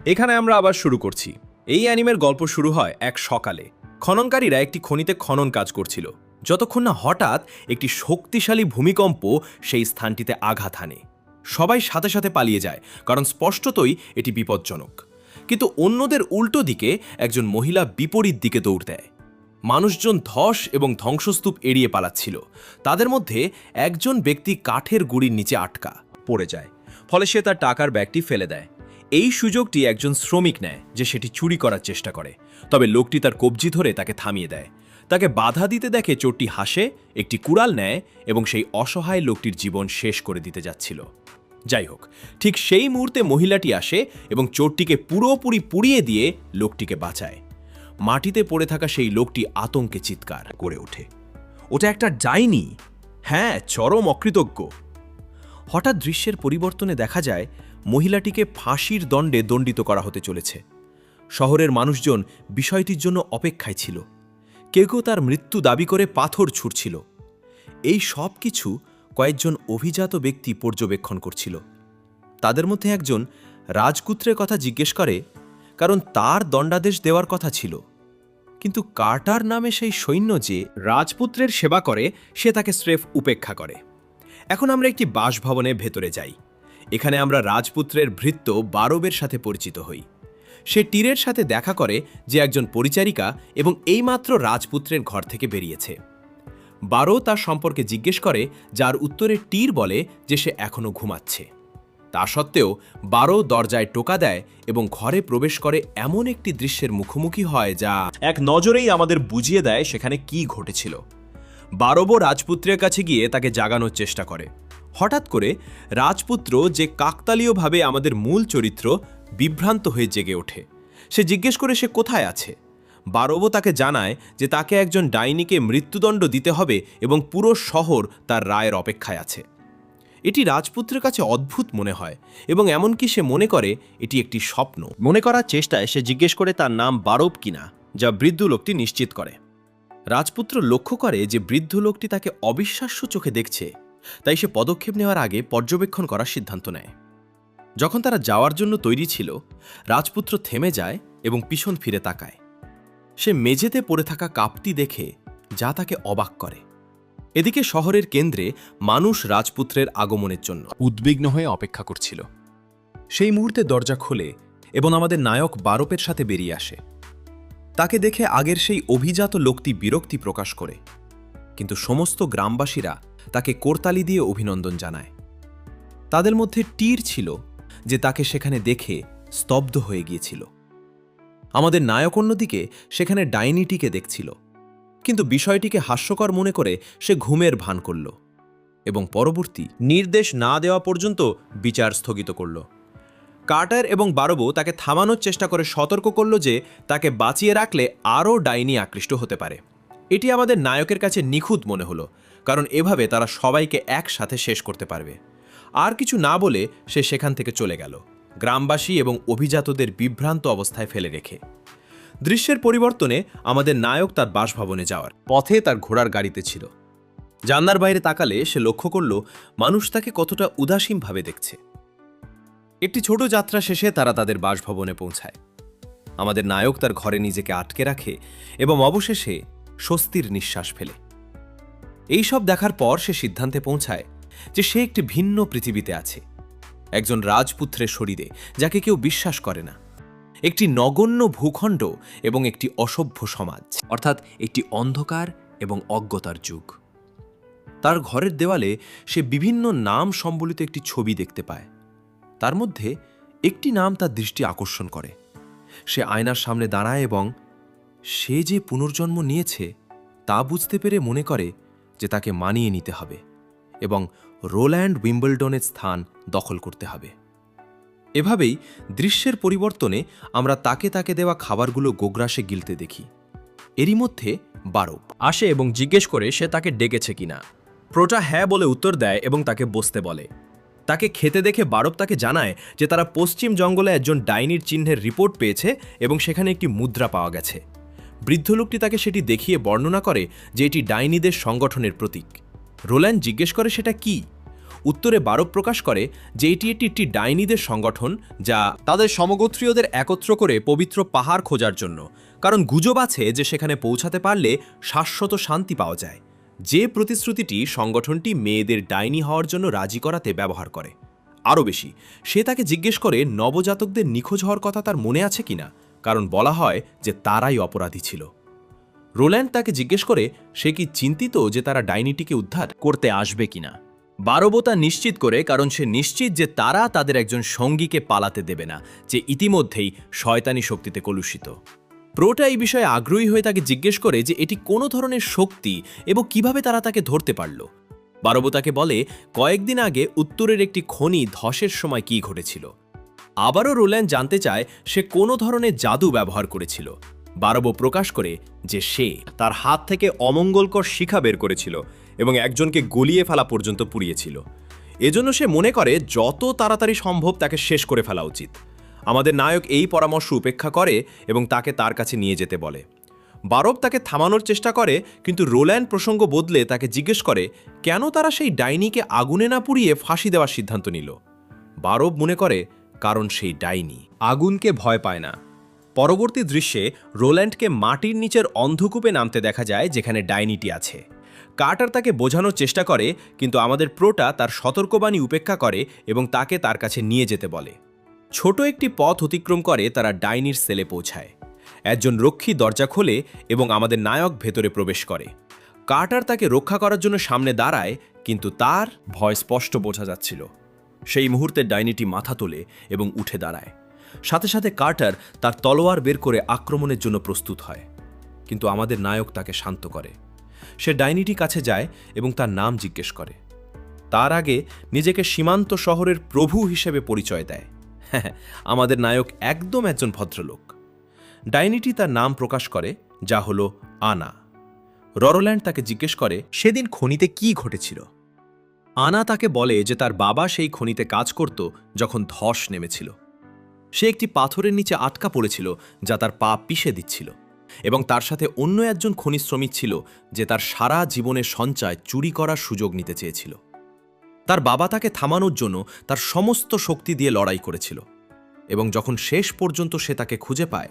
এখানে আমরা আবার শুরু করছি। এই অ্যানিমের গল্প শুরু হয় এক সকালে। খননকারীরা একটি খনিতে খনন কাজ করছিল, যতক্ষণ না হঠাৎ একটি শক্তিশালী ভূমিকম্প সেই স্থানটিতে আঘাত হানে। সবাই সাথে সাথে পালিয়ে যায়, কারণ স্পষ্টতই এটি বিপজ্জনক। কিন্তু অন্যদের উল্টো দিকে একজন মহিলা বিপরীত দিকে দৌড় দেয়। মানুষজন ধস এবং ধ্বংসস্তূপ এড়িয়ে পালাচ্ছিল। তাদের মধ্যে একজন ব্যক্তি কাঠের গুঁড়ির নিচে আটকা পড়ে যায়, ফলে সে তার টাকার ব্যাগটি ফেলে দেয়। এই সুযোগটি একজন শ্রমিক নেয় যে সেটি চুরি করার চেষ্টা করে, তবে লোকটি তার কবজি ধরে তাকে থামিয়ে দেয়। তাকে বাধা দিতে দেখে চোরটি হাসে, একটি কুড়াল নেয় এবং সেই অসহায় লোকটির জীবন শেষ করে দিতে যাচ্ছিল। যাই হোক, ঠিক সেই মুহূর্তে মহিলাটি আসে এবং চোরটিকে পুরোপুরি পুড়িয়ে দিয়ে লোকটিকে বাঁচায়। মাটিতে পড়ে থাকা সেই লোকটি আতঙ্কে চিৎকার করে ওঠে, ওটা একটা ডাইনি! হ্যাঁ, চরম অকৃতজ্ঞ। হঠাৎ দৃশ্যের পরিবর্তনে দেখা যায় মহিলাটিকে ফাঁসির দণ্ডে দণ্ডিত করা হতে চলেছে। শহরের মানুষজন বিষয়টির জন্য অপেক্ষায় ছিল। কেউ কেউ তার মৃত্যু দাবি করে পাথর ছুঁড়ছিল। এই সব কিছু কয়েকজন অভিজাত ব্যক্তি পর্যবেক্ষণ করছিল। তাদের মধ্যে একজন রাজপুত্রের কথা জিজ্ঞেস করে, কারণ তার দণ্ডাদেশ দেওয়ার কথা ছিল। কিন্তু কার্টার নামে সেই সৈন্য যে রাজপুত্রের সেবা করে, সে তাকে স্রেফ উপেক্ষা করে। এখন আমরা একটি বাসভবনের ভেতরে যাই। এখানে আমরা রাজপুত্রের ভৃত্য বারবের সাথে পরিচিত হই। সে তীরের সাথে দেখা করে, যে একজন পরিচারিকা এবং এইমাত্র রাজপুত্রের ঘর থেকে বেরিয়েছে। বারো তার সম্পর্কে জিজ্ঞেস করে, যার উত্তরে তীর বলে যে সে এখনও ঘুমাচ্ছে। তা সত্ত্বেও বারো দরজায় টোকা দেয় এবং ঘরে প্রবেশ করে এমন একটি দৃশ্যের মুখোমুখি হয় যা এক নজরেই আমাদের বুঝিয়ে দেয় সেখানে কি ঘটেছিল। বারবো রাজপুত্রের কাছে গিয়ে তাকে জাগানোর চেষ্টা করে। হঠাৎ করে রাজপুত্র, যে কাকতালীয়ভাবে আমাদের মূল চরিত্র, বিভ্রান্ত হয়ে জেগে ওঠে। সে জিজ্ঞেস করে সে কোথায় আছে। বারবো তাকে জানায় যে তাকে একজন ডাইনিকে মৃত্যুদণ্ড দিতে হবে এবং পুরো শহর তার রায়ের অপেক্ষায় আছে। এটি রাজপুত্রের কাছে অদ্ভুত মনে হয় এবং এমনকি সে মনে করে এটি একটি স্বপ্ন। মনে করার চেষ্টায় সে জিজ্ঞেস করে তার নাম বারব কিনা, যা বৃদ্ধ লোকটি নিশ্চিত করে। রাজপুত্র লক্ষ্য করে যে বৃদ্ধ লোকটি তাকে অবিশ্বাস্য চোখে দেখছে, তাই সে পদক্ষেপ নেওয়ার আগে পর্যবেক্ষণ করার সিদ্ধান্ত নেয়। যখন তারা যাওয়ার জন্য তৈরি ছিল, রাজপুত্র থেমে যায় এবং পিছন ফিরে তাকায়। সে মেঝেতে পড়ে থাকা কাপটি দেখে, যা তাকে অবাক করে। এদিকে শহরের কেন্দ্রে মানুষ রাজপুত্রের আগমনের জন্য উদ্বিগ্ন হয়ে অপেক্ষা করছিল। সেই মুহূর্তে দরজা খোলে এবং আমাদের নায়ক বারবের সাথে বেরিয়ে আসে। তাকে দেখে আগের সেই অভিজাত লোকটি বিরক্তি প্রকাশ করে, কিন্তু সমস্ত গ্রামবাসীরা তাকে করতালি দিয়ে অভিনন্দন জানায়। তাদের মধ্যে তীর ছিল, যে তাকে সেখানে দেখে স্তব্ধ হয়ে গিয়েছিল। আমাদের নায়ক অন্যদিকে সেখানে ডাইনিটিকে দেখছিল, কিন্তু বিষয়টিকে হাস্যকর মনে করে সে ঘুমের ভান করল এবং পরবর্তী নির্দেশ না দেওয়া পর্যন্ত বিচার স্থগিত করল। কার্টার এবং বারবো তাকে থামানোর চেষ্টা করে সতর্ক করল যে তাকে বাঁচিয়ে রাখলে আরও ডাইনি আকৃষ্ট হতে পারে। এটি আমাদের নায়কের কাছে নিখুঁত মনে হলো, কারণ এভাবে তারা সবাইকে একসাথে শেষ করতে পারবে। আর কিছু না বলে সে সেখান থেকে চলে গেল, গ্রামবাসী এবং অভিজাতদের বিভ্রান্ত অবস্থায় ফেলে রেখে। দৃশ্যের পরিবর্তনে আমাদের নায়ক তার বাসভবনে যাওয়ার পথে তার ঘোড়ার গাড়িতে ছিল। জানলার বাইরে তাকালে সে লক্ষ্য করল মানুষ তাকে কতটা উদাসীনভাবে দেখছে। একটি ছোট যাত্রা শেষে তারা তাদের বাসভবনে পৌঁছায়। আমাদের নায়ক তার ঘরে নিজেকে আটকে রাখে এবং অবশেষে স্বস্তির নিঃশ্বাস ফেলে। এই সব দেখার পর সে সিদ্ধান্তে পৌঁছায় যে সে একটি ভিন্ন পৃথিবীতে আছে, একজন রাজপুত্রের শরীরে, যাকে কেউ বিশ্বাস করে না, একটি নগণ্য ভূখণ্ড এবং একটি অসভ্য সমাজ, অর্থাৎ একটি অন্ধকার এবং অজ্ঞতার যুগ। তার ঘরের দেওয়ালে সে বিভিন্ন নাম সম্বলিত একটি ছবি দেখতে পায়। তার মধ্যে একটি নাম তার দৃষ্টি আকর্ষণ করে। সে আয়নার সামনে দাঁড়ায় এবং সে যে পুনর্জন্ম নিয়েছে তা বুঝতে পেরে মনে করে যে তাকে মানিয়ে নিতে হবে এবং রোল্যান্ড উইম্বলডনের স্থান দখল করতে হবে। এভাবেই দৃশ্যের পরিবর্তনে আমরা তাকে তাকে দেওয়া খাবারগুলো গোগ্রাসে গিলতে দেখি। এরই মধ্যে বারব আসে এবং জিজ্ঞেস করে সে তাকে ডেকেছে কিনা। প্রোটা হ্যাঁ বলে উত্তর দেয় এবং তাকে বসতে বলে। তাকে খেতে দেখে বারব তাকে জানায় যে তারা পশ্চিম জঙ্গলে একজন ডাইনির চিহ্নের রিপোর্ট পেয়েছে এবং সেখানে একটি মুদ্রা পাওয়া গেছে। বৃদ্ধ লোকটি তাকে সেটি দেখিয়ে বর্ণনা করে যে এটি ডাইনিদের সংগঠনের প্রতীক। রোল্যান্ড জিজ্ঞেস করে সেটা কি। উত্তরে বারব প্রকাশ করে যে এটি একটি ডাইনিদের সংগঠন যা তাদের সমগোত্রীয়দের একত্র করে পবিত্র পাহাড় খোঁজার জন্য, কারণ গুজব আছে যে সেখানে পৌঁছাতে পারলে শাশ্বত শান্তি পাওয়া যায়, যে প্রতিশ্রুতিটি সংগঠনটি মেয়েদের ডাইনি হওয়ার জন্য রাজি করাতে ব্যবহার করে। আরও বেশি, সে তাকে জিজ্ঞেস করে নবজাতকদের নিখোঁজ হওয়ার কথা তার মনে আছে কিনা, কারণ বলা হয় যে তারাই অপরাধী ছিল। রোল্যান্ড তাকে জিজ্ঞেস করে সে কি চিন্তিত যে তারা ডাইনিটিকে উদ্ধার করতে আসবে কিনা। বারবো তা নিশ্চিত করে, কারণ সে নিশ্চিত যে তারা তাদের একজন সঙ্গীকে পালাতে দেবে না, যে ইতিমধ্যেই শয়তানি শক্তিতে কলুষিত। প্রোটা এই বিষয়ে আগ্রহী হয়ে তাকে জিজ্ঞেস করে যে এটি কোনো ধরনের শক্তি এবং কিভাবে তারা তাকে ধরতে পারল। বারবো তাকে বলে কয়েকদিন আগে উত্তরের একটি খনি ধসের সময় কী ঘটেছিল। আবারও রোল্যান্ড জানতে চায় সে কোনো ধরনের জাদু ব্যবহার করেছিল। বারবো প্রকাশ করে যে সে তার হাত থেকে অমঙ্গলকর শিখা বের করেছিল এবং একজনকে গলিয়ে ফেলা পর্যন্ত পুড়িয়েছিল। এজন্য সে মনে করে যত তাড়াতাড়ি সম্ভব তাকে শেষ করে ফেলা উচিত। আমাদের নায়ক এই পরামর্শ উপেক্ষা করে এবং তাকে তার কাছে নিয়ে যেতে বলে। বারব তাকে থামানোর চেষ্টা করে, কিন্তু রোল্যান্ড প্রসঙ্গ বদলে তাকে জিজ্ঞেস করে কেন তারা সেই ডাইনিকে আগুনে না পুড়িয়ে ফাঁসি দেওয়ার সিদ্ধান্ত নিল। বারব মনে করে কারণ সেই ডাইনি আগুনকে ভয় পায় না। পরবর্তী দৃশ্যে রোল্যান্ডকে মাটির নিচের অন্ধকূপে নামতে দেখা যায় যেখানে ডাইনিটি আছে। কার্টার তাকে বোঝানোর চেষ্টা করে, কিন্তু আমাদের প্রোটা তার সতর্কবাণী উপেক্ষা করে এবং তাকে তার কাছে নিয়ে যেতে বলে। ছোট একটি পথ অতিক্রম করে তারা ডাইনির সেলে পৌঁছায়। একজন রক্ষী দরজা খোলে এবং আমাদের নায়ক ভেতরে প্রবেশ করে। কার্টার তাকে রক্ষা করার জন্য সামনে দাঁড়ায়, কিন্তু তার ভয় স্পষ্ট বোঝা যাচ্ছিল। সেই মুহূর্তে ডাইনিটি মাথা তোলে এবং উঠে দাঁড়ায়। সাথে সাথে কার্টার তার তলোয়ার বের করে আক্রমণের জন্য প্রস্তুত হয়, কিন্তু আমাদের নায়ক তাকে শান্ত করে। সে ডাইনিটি কাছে যায় এবং তার নাম জিজ্ঞেস করে। তার আগে নিজেকে সীমান্ত শহরের প্রভু হিসেবে পরিচয় দেয়। হ্যাঁ, আমাদের নায়ক একদম একজন ভদ্রলোক। ডাইনিটি তার নাম প্রকাশ করে, যা হলো আনা। রোল্যান্ড তাকে জিজ্ঞেস করে সেদিন খনিতে কি ঘটেছিল। আনা তাকে বলে যে তার বাবা সেই খনিতে কাজ করত যখন ধস নেমেছিল। সে একটি পাথরের নিচে আটকা পড়েছিল যা তার পা পিষে দিচ্ছিল, এবং তার সাথে অন্য একজন খনি শ্রমিক ছিল যে তার সারা জীবনের সঞ্চয় চুরি করার সুযোগ নিতে চেয়েছিল। তার বাবা তাকে থামানোর জন্য তার সমস্ত শক্তি দিয়ে লড়াই করেছিল, এবং যখন শেষ পর্যন্ত সে তাকে খুঁজে পায়,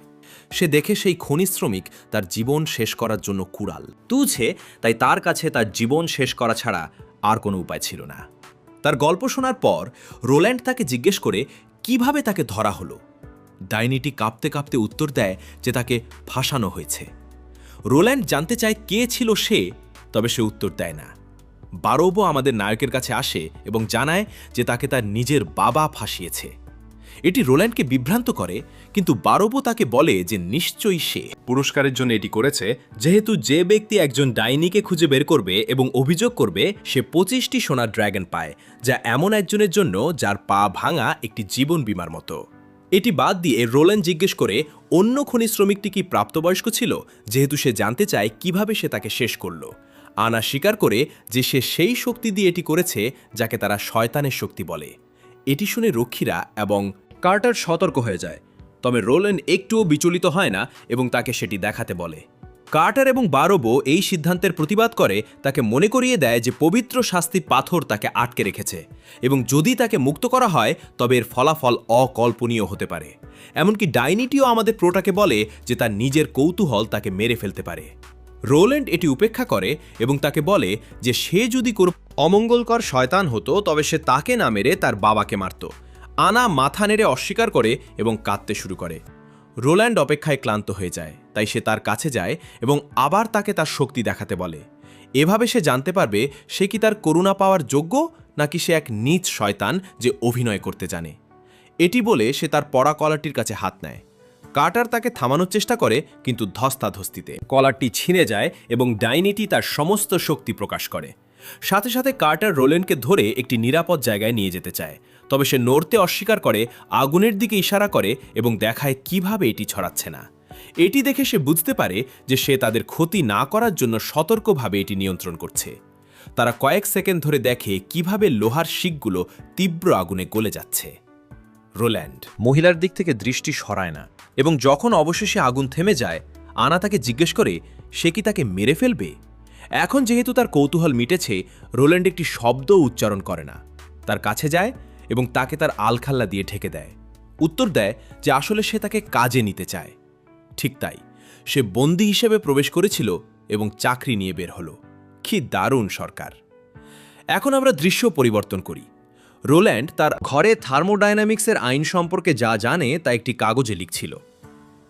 সে দেখে সেই খনি শ্রমিক তার জীবন শেষ করার জন্য কুড়াল তুলছে, তাই তার কাছে তার জীবন শেষ করা ছাড়া আর কোনো উপায় ছিল না। তার গল্প শোনার পর রোল্যান্ড তাকে জিজ্ঞেস করে কিভাবে তাকে ধরা হলো। ডাইনিটি কাঁপতে কাঁপতে উত্তর দেয় যে তাকে ফাঁসানো হয়েছে। রোল্যান্ড জানতে চায় কে ছিল সে, তবে সে উত্তর দেয় না। বারবো আমাদের নায়কের কাছে আসে এবং জানায় যে তাকে তার নিজের বাবা ফাঁসিয়েছে। এটি রোল্যান্ডকে বিভ্রান্ত করে, কিন্তু বারবো তাকে বলে যে নিশ্চয়ই সে পুরস্কারের জন্য এটি করেছে, যেহেতু যে ব্যক্তি একজন ডাইনিকে খুঁজে বের করবে এবং অভিযোগ করবে সে 25টি সোনার ড্র্যাগন পায়, যা এমন একজনের জন্য যার পা ভাঙা একটি জীবন বীমার মতো। এটি বাদ দিয়ে রোল্যান্ড জিজ্ঞেস করে অন্য খনি শ্রমিকটি কি প্রাপ্তবয়স্ক ছিল, যেহেতু সে জানতে চায় কিভাবে সে তাকে শেষ করল। আনা স্বীকার করে যে সে সেই শক্তি দিয়ে এটি করেছে যাকে তারা শয়তানের শক্তি বলে। এটি শুনে রক্ষীরা এবং কার্টার সতর্ক হয়ে যায়, তবে রোল্যান্ড একটুও বিচলিত হয় না এবং তাকে সেটি দেখাতে বলে। কার্টার এবং বারবো এই সিদ্ধান্তের প্রতিবাদ করে, তাকে মনে করিয়ে দেয় যে পবিত্র শাস্তি পাথর তাকে আটকে রেখেছে, এবং যদি তাকে মুক্ত করা হয় তবে এর ফলাফল অকল্পনীয় হতে পারে। এমনকি ডাইনিটিও আমাদের প্রোটাকে বলে যে তার নিজের কৌতূহল তাকে মেরে ফেলতে পারে। রোল্যান্ড এটি উপেক্ষা করে এবং তাকে বলে যে সে যদি কোনো অমঙ্গলকর শয়তান হতো তবে সে তাকে না মেরে তার বাবাকে মারত। আনা মাথা নেড়ে অস্বীকার করে এবং কাঁদতে শুরু করে। রোল্যান্ড অপেক্ষায় ক্লান্ত হয়ে যায়, তাই সে তার কাছে যায় এবং আবার তাকে তার শক্তি দেখাতে বলে। এভাবে সে জানতে পারবে সে কি তার করুণা পাওয়ার যোগ্য, নাকি সে এক নীচ শয়তান যে অভিনয় করতে জানে। এটি বলে সে তার পরা কলারটির কাছে হাত নেয়। কার্টার তাকে থামানোর চেষ্টা করে, কিন্তু ধস্তাধস্তিতে কলারটি ছিঁড়ে যায় এবং ডাইনিটি তার সমস্ত শক্তি প্রকাশ করে। সাথে সাথে কার্টার রোল্যান্ডকে ধরে একটি নিরাপদ জায়গায় নিয়ে যেতে চায়, তবে সে নড়তে অস্বীকার করে, আগুনের দিকে ইশারা করে এবং দেখায় কিভাবে এটি ছড়াচ্ছে না। এটি দেখে সে বুঝতে পারে যে সে তাদের ক্ষতি না করার জন্য সতর্কভাবে এটি নিয়ন্ত্রণ করছে। তারা কয়েক সেকেন্ড ধরে দেখে কিভাবে লোহার শিকগুলো তীব্র আগুনে গলে যাচ্ছে। রোল্যান্ড মহিলার দিক থেকে দৃষ্টি সরায় না, এবং যখন অবশেষে আগুন থেমে যায়, আনা তাকে জিজ্ঞেস করে সে কি তাকে মেরে ফেলবে। এখন যেহেতু তার কৌতূহল মিটেছে, রোল্যান্ড একটি শব্দ উচ্চারণ করে না, তার কাছে যায় এবং তাকে তার আলখাল্লা দিয়ে ঢেকে দেয়। উত্তর দেয় যে আসলে সে তাকে কাজে নিতে চায়। ঠিক তাই, সে বন্দী হিসেবে প্রবেশ করেছিল এবং চাকরি নিয়ে বের হলো। কি দারুণ সরকার! এখন আমরা দৃশ্য পরিবর্তন করি। রোল্যান্ড তার ঘরে থার্মোডায়নামিক্সের আইন সম্পর্কে যা জানে তা একটি কাগজে লিখছিল।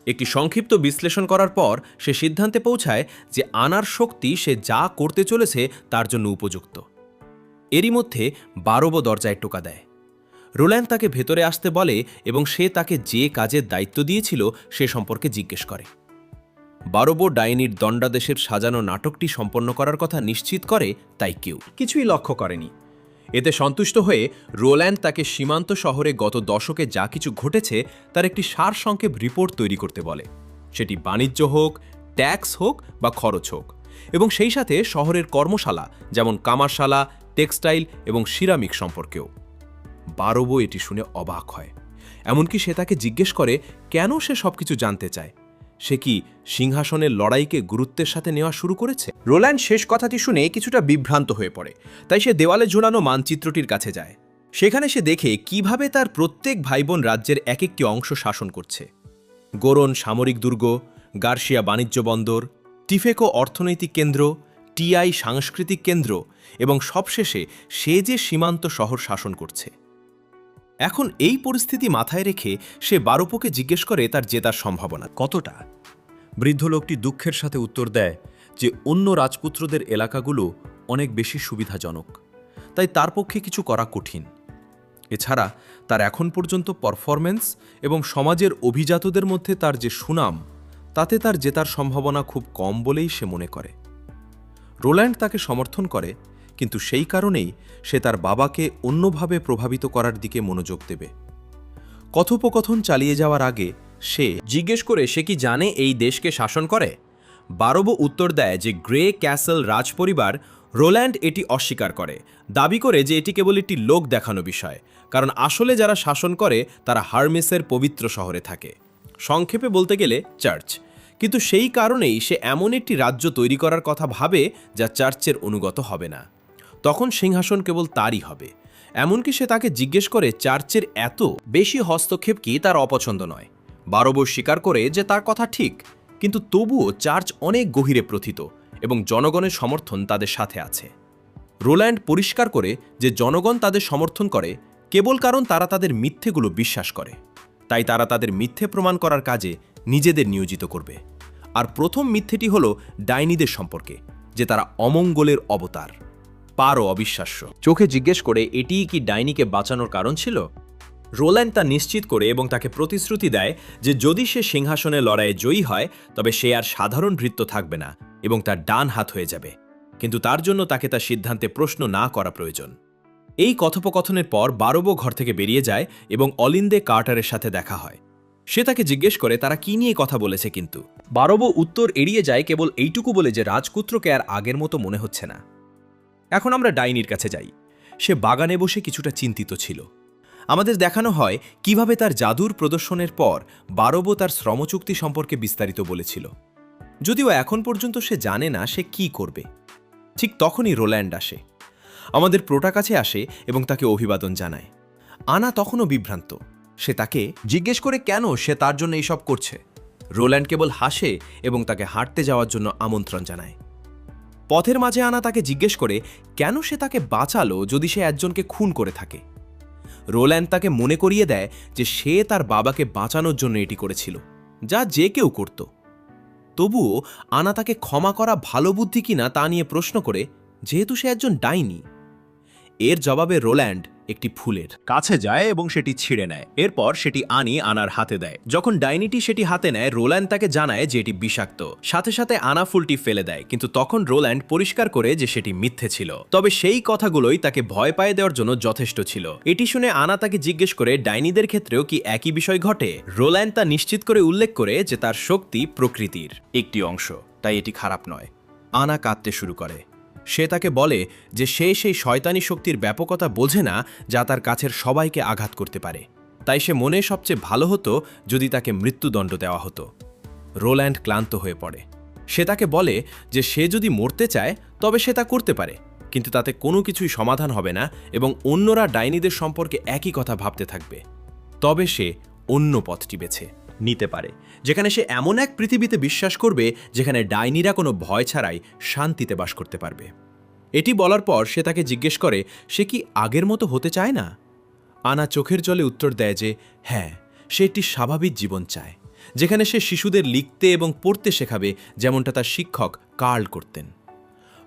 একটি সংক্ষিপ্ত বিশ্লেষণ করার পর সে সিদ্ধান্তে পৌঁছায় যে আনার শক্তি সে যা করতে চলেছে তার জন্য উপযুক্ত। এরই মধ্যে বারবো দরজায় টোকা দেয়। রোল্যান্ড তাকে ভেতরে আসতে বলে এবং সে তাকে যে কাজের দায়িত্ব দিয়েছিল সে সম্পর্কে জিজ্ঞেস করে। বারবো ডাইনির দণ্ডাদেশের সাজানো নাটকটি সম্পন্ন করার কথা নিশ্চিত করে, তাই কেউ কিছুই লক্ষ্য করেনি। এতে সন্তুষ্ট হয়ে রোল্যান্ড তাকে সীমান্ত শহরে গত দশকে যা কিছু ঘটেছে তার একটি সারসংক্ষেপ রিপোর্ট তৈরি করতে বলে, সেটি বাণিজ্য হোক, ট্যাক্স হোক বা খরচ হোক, এবং সেই সাথে শহরের কর্মশালা যেমন কামারশালা, টেক্সটাইল এবং সিরামিক সম্পর্কেও। বারবো এটি শুনে অবাক হয়। এমনকি সে তাকে জিজ্ঞেস করে কেন সে সবকিছু জানতে চায়। সে কি সিংহাসনের লড়াইকে গুরুত্বের সাথে নেওয়া শুরু করেছে? রোল্যান্ড শেষ কথাটি শুনে কিছুটা বিভ্রান্ত হয়ে পড়ে, তাই সে দেওয়ালে ঝোলানো মানচিত্রটির কাছে যায়। সেখানে সে দেখে কিভাবে তার প্রত্যেক ভাইবোন রাজ্যের এক একটি অংশ শাসন করছে। গোরন সামরিক দুর্গ, গার্সিয়া বাণিজ্য বন্দর, টিফেকো অর্থনৈতিক কেন্দ্র, টিআই সাংস্কৃতিক কেন্দ্র এবং সবশেষে সে যে সীমান্ত শহর শাসন করছে। এখন এই পরিস্থিতি মাথায় রেখে সে বারোপোকে জিজ্ঞেস করে তার জেতার সম্ভাবনা কতটা। বৃদ্ধ লোকটি দুঃখের সাথে উত্তর দেয় যে অন্য রাজপুত্রদের এলাকাগুলো অনেক বেশি সুবিধাজনক, তাই তার পক্ষে কিছু করা কঠিন। এছাড়া তার এখন পর্যন্ত পারফরম্যান্স এবং সমাজের অভিজাতদের মধ্যে তার যে সুনাম, তাতে তার জেতার সম্ভাবনা খুব কম বলেই সে মনে করে। রোল্যান্ড তাকে সমর্থন করে, কিন্তু সেই কারণেই সে তার বাবাকে অন্যভাবে প্রভাবিত করার দিকে মনোযোগ দেবে। কথোপকথন চালিয়ে যাওয়ার আগে সে জিজ্ঞেস করে সে কি জানে এই দেশকে শাসন করে। বারবো উত্তর দেয় যে গ্রে ক্যাসেল রাজপরিবার। রোল্যান্ড এটি অস্বীকার করে, দাবি করে যে এটি কেবল একটি লোক দেখানো বিষয়, কারণ আসলে যারা শাসন করে তারা হার্মেসের পবিত্র শহরে থাকে, সংক্ষেপে বলতে গেলে চার্চ। কিন্তু সেই কারণেই সে এমন একটি রাজ্য তৈরি করার কথা ভাবে যা চার্চের অনুগত হবে না। তখন সিংহাসন কেবল তারই হবে। এমনকি সে তাকে জিজ্ঞেস করে চার্চের এত বেশি হস্তক্ষেপ কি তার অপছন্দ নয়। বারবো স্বীকার করে যে তার কথা ঠিক, কিন্তু তবুও চার্চ অনেক গভীরে প্রথিত এবং জনগণের সমর্থন তাদের সাথে আছে। রোল্যান্ড পরিষ্কার করে যে জনগণ তাদের সমর্থন করে কেবল কারণ তারা তাদের মিথ্যেগুলো বিশ্বাস করে, তাই তারা তাদের মিথ্যে প্রমাণ করার কাজে নিজেদের নিয়োজিত করবে। আর প্রথম মিথ্যেটি হল ডাইনিদের সম্পর্কে, যে তারা অমঙ্গলের অবতার। পারও অবিশ্বাস্য চোখে জিজ্ঞেস করে এটিই কি ডাইনিকে বাঁচানোর কারণ ছিল। রোল্যান্ড তা নিশ্চিত করে এবং তাকে প্রতিশ্রুতি দেয় যে যদি সে সিংহাসনে লড়াইয়ে জয়ী হয় তবে সে আর সাধারণ ভৃত্য থাকবে না এবং তার ডান হাত হয়ে যাবে, কিন্তু তার জন্য তাকে তার সিদ্ধান্তে প্রশ্ন না করা প্রয়োজন। এই কথোপকথনের পর বারবো ঘর থেকে বেরিয়ে যায় এবং অলিন্দে কার্টারের সাথে দেখা হয়। সে তাকে জিজ্ঞেস করে তারা কি নিয়ে কথা বলেছে, কিন্তু বারবো উত্তর এড়িয়ে যায় কেবল এইটুকু বলে যে রাজপুত্রকে আর আগের মতো মনে হচ্ছে না। এখন আমরা ডাইনির কাছে যাই। সে বাগানে বসে কিছুটা চিন্তিত ছিল। আমাদের দেখানো হয় কিভাবে তার জাদুর প্রদর্শনের পর বারবো তার শ্রমচুক্তি সম্পর্কে বিস্তারিত বলেছিল, যদিও এখন পর্যন্ত সে জানে না সে কি করবে। ঠিক তখনই রোল্যান্ড আসে, আমাদের প্রোটা কাছে আসে এবং তাকে অভিবাদন জানায়। আনা তখনও বিভ্রান্ত। সে তাকে জিজ্ঞেস করে কেন সে তার জন্য এইসব করছে। রোল্যান্ড কেবল হাসে এবং তাকে হাঁটতে যাওয়ার জন্য আমন্ত্রণ জানায়। পথের মাঝে আনা তাকে জিজ্ঞেস করে কেন সে তাকে বাঁচালো যদি সে একজনকে খুন করে থাকে। রোল্যান্ড তাকে মনে করিয়ে দেয় যে সে তার বাবাকে বাঁচানোর জন্য এটি করেছিল, যা যে কেউ করত। তবুও আনা তাকে ক্ষমা করা ভালো বুদ্ধি কিনা তা নিয়ে প্রশ্ন করে, যেহেতু সে একজন ডাইনি। এর জবাবে রোল্যান্ড একটি ফুলের কাছে যায় এবং সেটি ছিঁড়ে নেয়। এরপর সেটি আনার হাতে দেয়। যখন ডাইনিটি সেটি হাতে নেয়, রোল্যান্ড তাকে জানায় যে এটি বিষাক্ত। সাথে সাথে আনা ফুলটি ফেলে দেয়, কিন্তু তখন রোল্যান্ড পরিষ্কার করে যে সেটি মিথ্যে ছিল। তবে সেই কথাগুলোই তাকে ভয় পায় দেওয়ার জন্য যথেষ্ট ছিল। এটি শুনে আনা তাকে জিজ্ঞেস করে ডাইনিদের ক্ষেত্রেও কি একই বিষয় ঘটে। রোল্যান্ড তা নিশ্চিত করে উল্লেখ করে যে তার শক্তি প্রকৃতির একটি অংশ, তাই এটি খারাপ নয়। আনা কাঁদতে শুরু করে। সে তাকে বলে যে সে সেই শয়তানি শক্তির ব্যাপকতা বোঝে না যা তার কাছের সবাইকে আঘাত করতে পারে, তাই সে মনে সবচেয়ে ভালো হতো যদি তাকে মৃত্যুদণ্ড দেওয়া হতো। রোল্যান্ড ক্লান্ত হয়ে পড়ে। সে তাকে বলে যে সে যদি মরতে চায় তবে সে তা করতে পারে, কিন্তু তাতে কোনো কিছুই সমাধান হবে না এবং অন্যরা ডাইনিদের সম্পর্কে একই কথা ভাবতে থাকবে। তবে সে অন্য পথটি বেছে নিতে পারে, যেখানে সে এমন এক পৃথিবীতে বিশ্বাস করবে যেখানে ডাইনিরা কোনো ভয় ছাড়াই শান্তিতে বাস করতে পারবে। এটি বলার পর সে তাকে জিজ্ঞেস করে সে কি আগের মতো হতে চায় না। আনা চোখের জলে উত্তর দেয় যে হ্যাঁ, সে একটি স্বাভাবিক জীবন চায়, যেখানে সে শিশুদের লিখতে এবং পড়তে শেখাবে যেমনটা তার শিক্ষক কার্ল করতেন।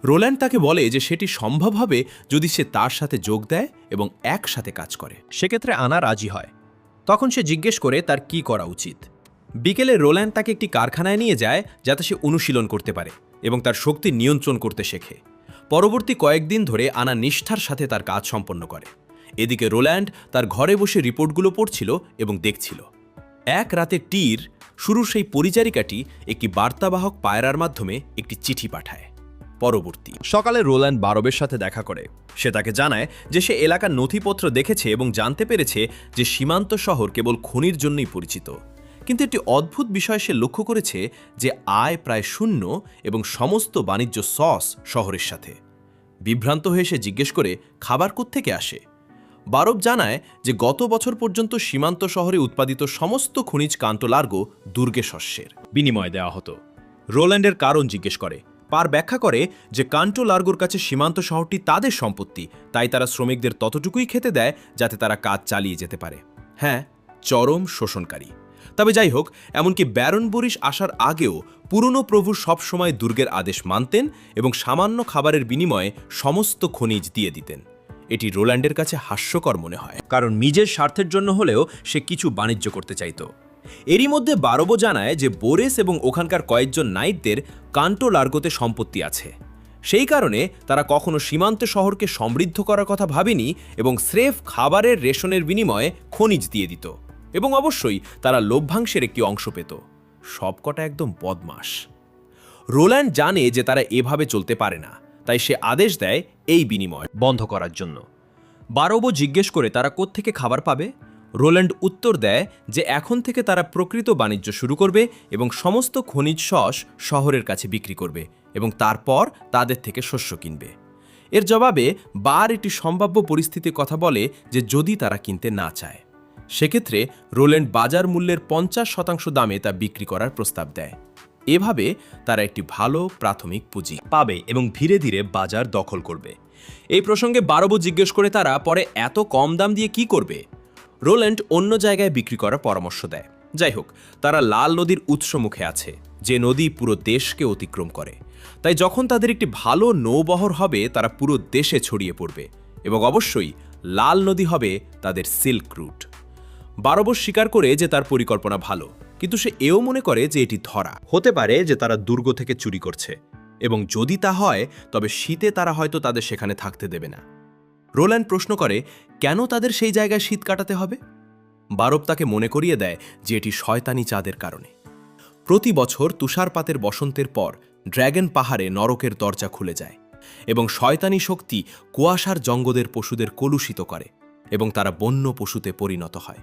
রোল্যান্ড তাকে বলে যে সেটি সম্ভব হবে যদি সে তার সাথে যোগ দেয় এবং একসাথে কাজ করে। সেক্ষেত্রে আনা রাজি হয়। তখন সে জিজ্ঞেস করে তার কি করা উচিত। বিকেলে রোল্যান্ড তাকে একটি কারখানায় নিয়ে যায় যাতে সে অনুশীলন করতে পারে এবং তার শক্তি নিয়ন্ত্রণ করতে শেখে। পরবর্তী কয়েকদিন ধরে আনা নিষ্ঠার সাথে তার কাজ সম্পন্ন করে। এদিকে রোল্যান্ড তার ঘরে বসে রিপোর্টগুলো পড়ছিল এবং দেখছিল। এক রাতে টির শুরুর সেই পরিচারিকাটি একটি বার্তাবাহক পায়রার মাধ্যমে একটি চিঠি পাঠায়। পরবর্তী সকালে রোল্যান্ড বারবের সাথে দেখা করে। সে তাকে জানায় যে সে এলাকার নথিপত্র দেখেছে এবং জানতে পেরেছে যে সীমান্ত শহর কেবল খনির জন্যই পরিচিত। কিন্তু একটি অদ্ভুত বিষয় সে লক্ষ্য করেছে যে আয় প্রায় শূন্য এবং সমস্ত বাণিজ্য সস শহরের সাথে। বিভ্রান্ত হয়ে সে জিজ্ঞেস করে খাবার কোত্থেকে আসে। বারব জানায় যে গত বছর পর্যন্ত সীমান্ত শহরে উৎপাদিত সমস্ত খনিজ কান্টো লার্গো দুর্গে শস্যের বিনিময়ে দেওয়া হতো। রোল্যান্ডের কারণ জিজ্ঞেস করে। পার ব্যাখ্যা করে যে কান্টো লার্গোর কাছে সীমান্ত শহরটি তাদের সম্পত্তি, তাই তারা শ্রমিকদের ততটুকুই খেতে দেয় যাতে তারা কাজ চালিয়ে যেতে পারে। হ্যাঁ, চরম শোষণকারী। তবে যাই হোক, এমনকি ব্যারন বরিশ আসার আগেও পুরনো প্রভু সবসময় দুর্গের আদেশ মানতেন এবং সামান্য খাবারের বিনিময়ে সমস্ত খনিজ দিয়ে দিতেন। এটি রোল্যান্ডের কাছে হাস্যকর মনে হয়, কারণ নিজের স্বার্থের জন্য হলেও সে কিছু বাণিজ্য করতে চাইত। এরই মধ্যে বারবো জানায় যে বোরেস এবং ওখানকার কয়েকজন নাইটদের কান্টো লার্গোতে সম্পত্তি আছে। সেই কারণে তারা কখনো সীমান্ত শহরকে সমৃদ্ধ করার কথা ভাবেনি এবং স্রেফ খাবারের রেশনের বিনিময়ে খনিজ দিয়ে দিত। এবং অবশ্যই তারা লভ্যাংশের একটি অংশ পেত। সবকটা একদম বদমাশ। রোল্যান্ড জানে যে তারা এভাবে চলতে পারে না, তাই সে আদেশ দেয় এই বিনিময় বন্ধ করার জন্য। বারবো জিজ্ঞেস করে তারা কোত্থেকে খাবার পাবে। রোল্যান্ড উত্তর দেয় যে এখন থেকে তারা প্রকৃত বাণিজ্য শুরু করবে এবং সমস্ত খনিজ সস শহরের কাছে বিক্রি করবে এবং তারপর তাদের থেকে শস্য কিনবে। এর জবাবে বার একটি সম্ভাব্য পরিস্থিতির কথা বলে যে যদি তারা কিনতে না চায়, সেক্ষেত্রে রোল্যান্ড বাজার মূল্যের 50% দামে তা বিক্রি করার প্রস্তাব দেয়। এভাবে তারা একটি ভালো প্রাথমিক পুঁজি পাবে এবং ধীরে ধীরে বাজার দখল করবে। এই প্রসঙ্গে বারবো জিজ্ঞেস করে তারা পরে এত কম দাম দিয়ে কি করবে। রোল্যান্ড অন্য জায়গায় বিক্রি করার পরামর্শ দেয়। যাই হোক, তারা লাল নদীর উৎসমুখে আছে, যে নদী পুরো দেশকে অতিক্রম করে। তাই যখন তাদের একটি ভালো নৌবহর হবে তারা পুরো দেশে ছড়িয়ে পড়বে এবং অবশ্যই লাল নদী হবে তাদের সিল্ক রুট। বারবো স্বীকার করে যে তার পরিকল্পনা ভালো, কিন্তু সে এও মনে করে যে এটি ধরা হতে পারে যে তারা দুর্গ থেকে চুরি করছে এবং যদি তা হয় তবে শীতে তারা হয়তো তাদের সেখানে থাকতে দেবে না। রোল্যান্ড প্রশ্ন করে কেন তাদের সেই জায়গায় শীত কাটাতে হবে। বারব তাকে মনে করিয়ে দেয় যে এটি শয়তানি চাঁদের কারণে। প্রতি বছর তুষারপাতের বসন্তের পর ড্র্যাগন পাহাড়ে নরকের দরজা খুলে যায় এবং শয়তানি শক্তি কুয়াশার জঙ্গলের পশুদের কলুষিত করে এবং তারা বন্য পশুতে পরিণত হয়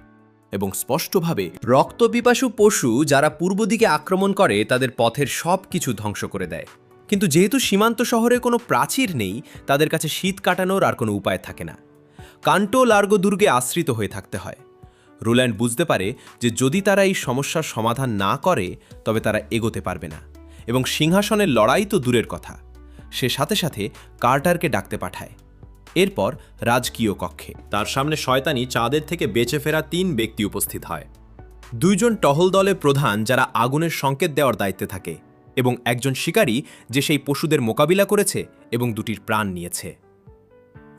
এবং স্পষ্টভাবে রক্তপিপাসু পশু যারা পূর্ব দিকে আক্রমণ করে তাদের পথের সব কিছু ধ্বংস করে দেয়। কিন্তু যেহেতু সীমান্ত শহরে কোনো প্রাচীর নেই, তাদের কাছে শীত কাটানোর আর কোনো উপায় থাকে না। কান্টো লার্গো দুর্গে আশ্রিত হয়ে থাকতে হয়। রোল্যান্ড বুঝতে পারে যে যদি তারা এই সমস্যার সমাধান না করে তবে তারা এগোতে পারবে না এবং সিংহাসনের লড়াই তো দূরের কথা। সে সাথে সাথে কার্টারকে ডাকতে পাঠায়। এরপর রাজকীয় কক্ষে তার সামনে শয়তানি চাঁদের থেকে বেঁচে ফেরা 3 ব্যক্তি উপস্থিত হয়। 2 জন টহল দলের প্রধান যারা আগুনের সংকেত দেওয়ার দায়িত্বে থাকে এবং একজন শিকারী যে সেই পশুদের মোকাবিলা করেছে এবং 2টির প্রাণ নিয়েছে।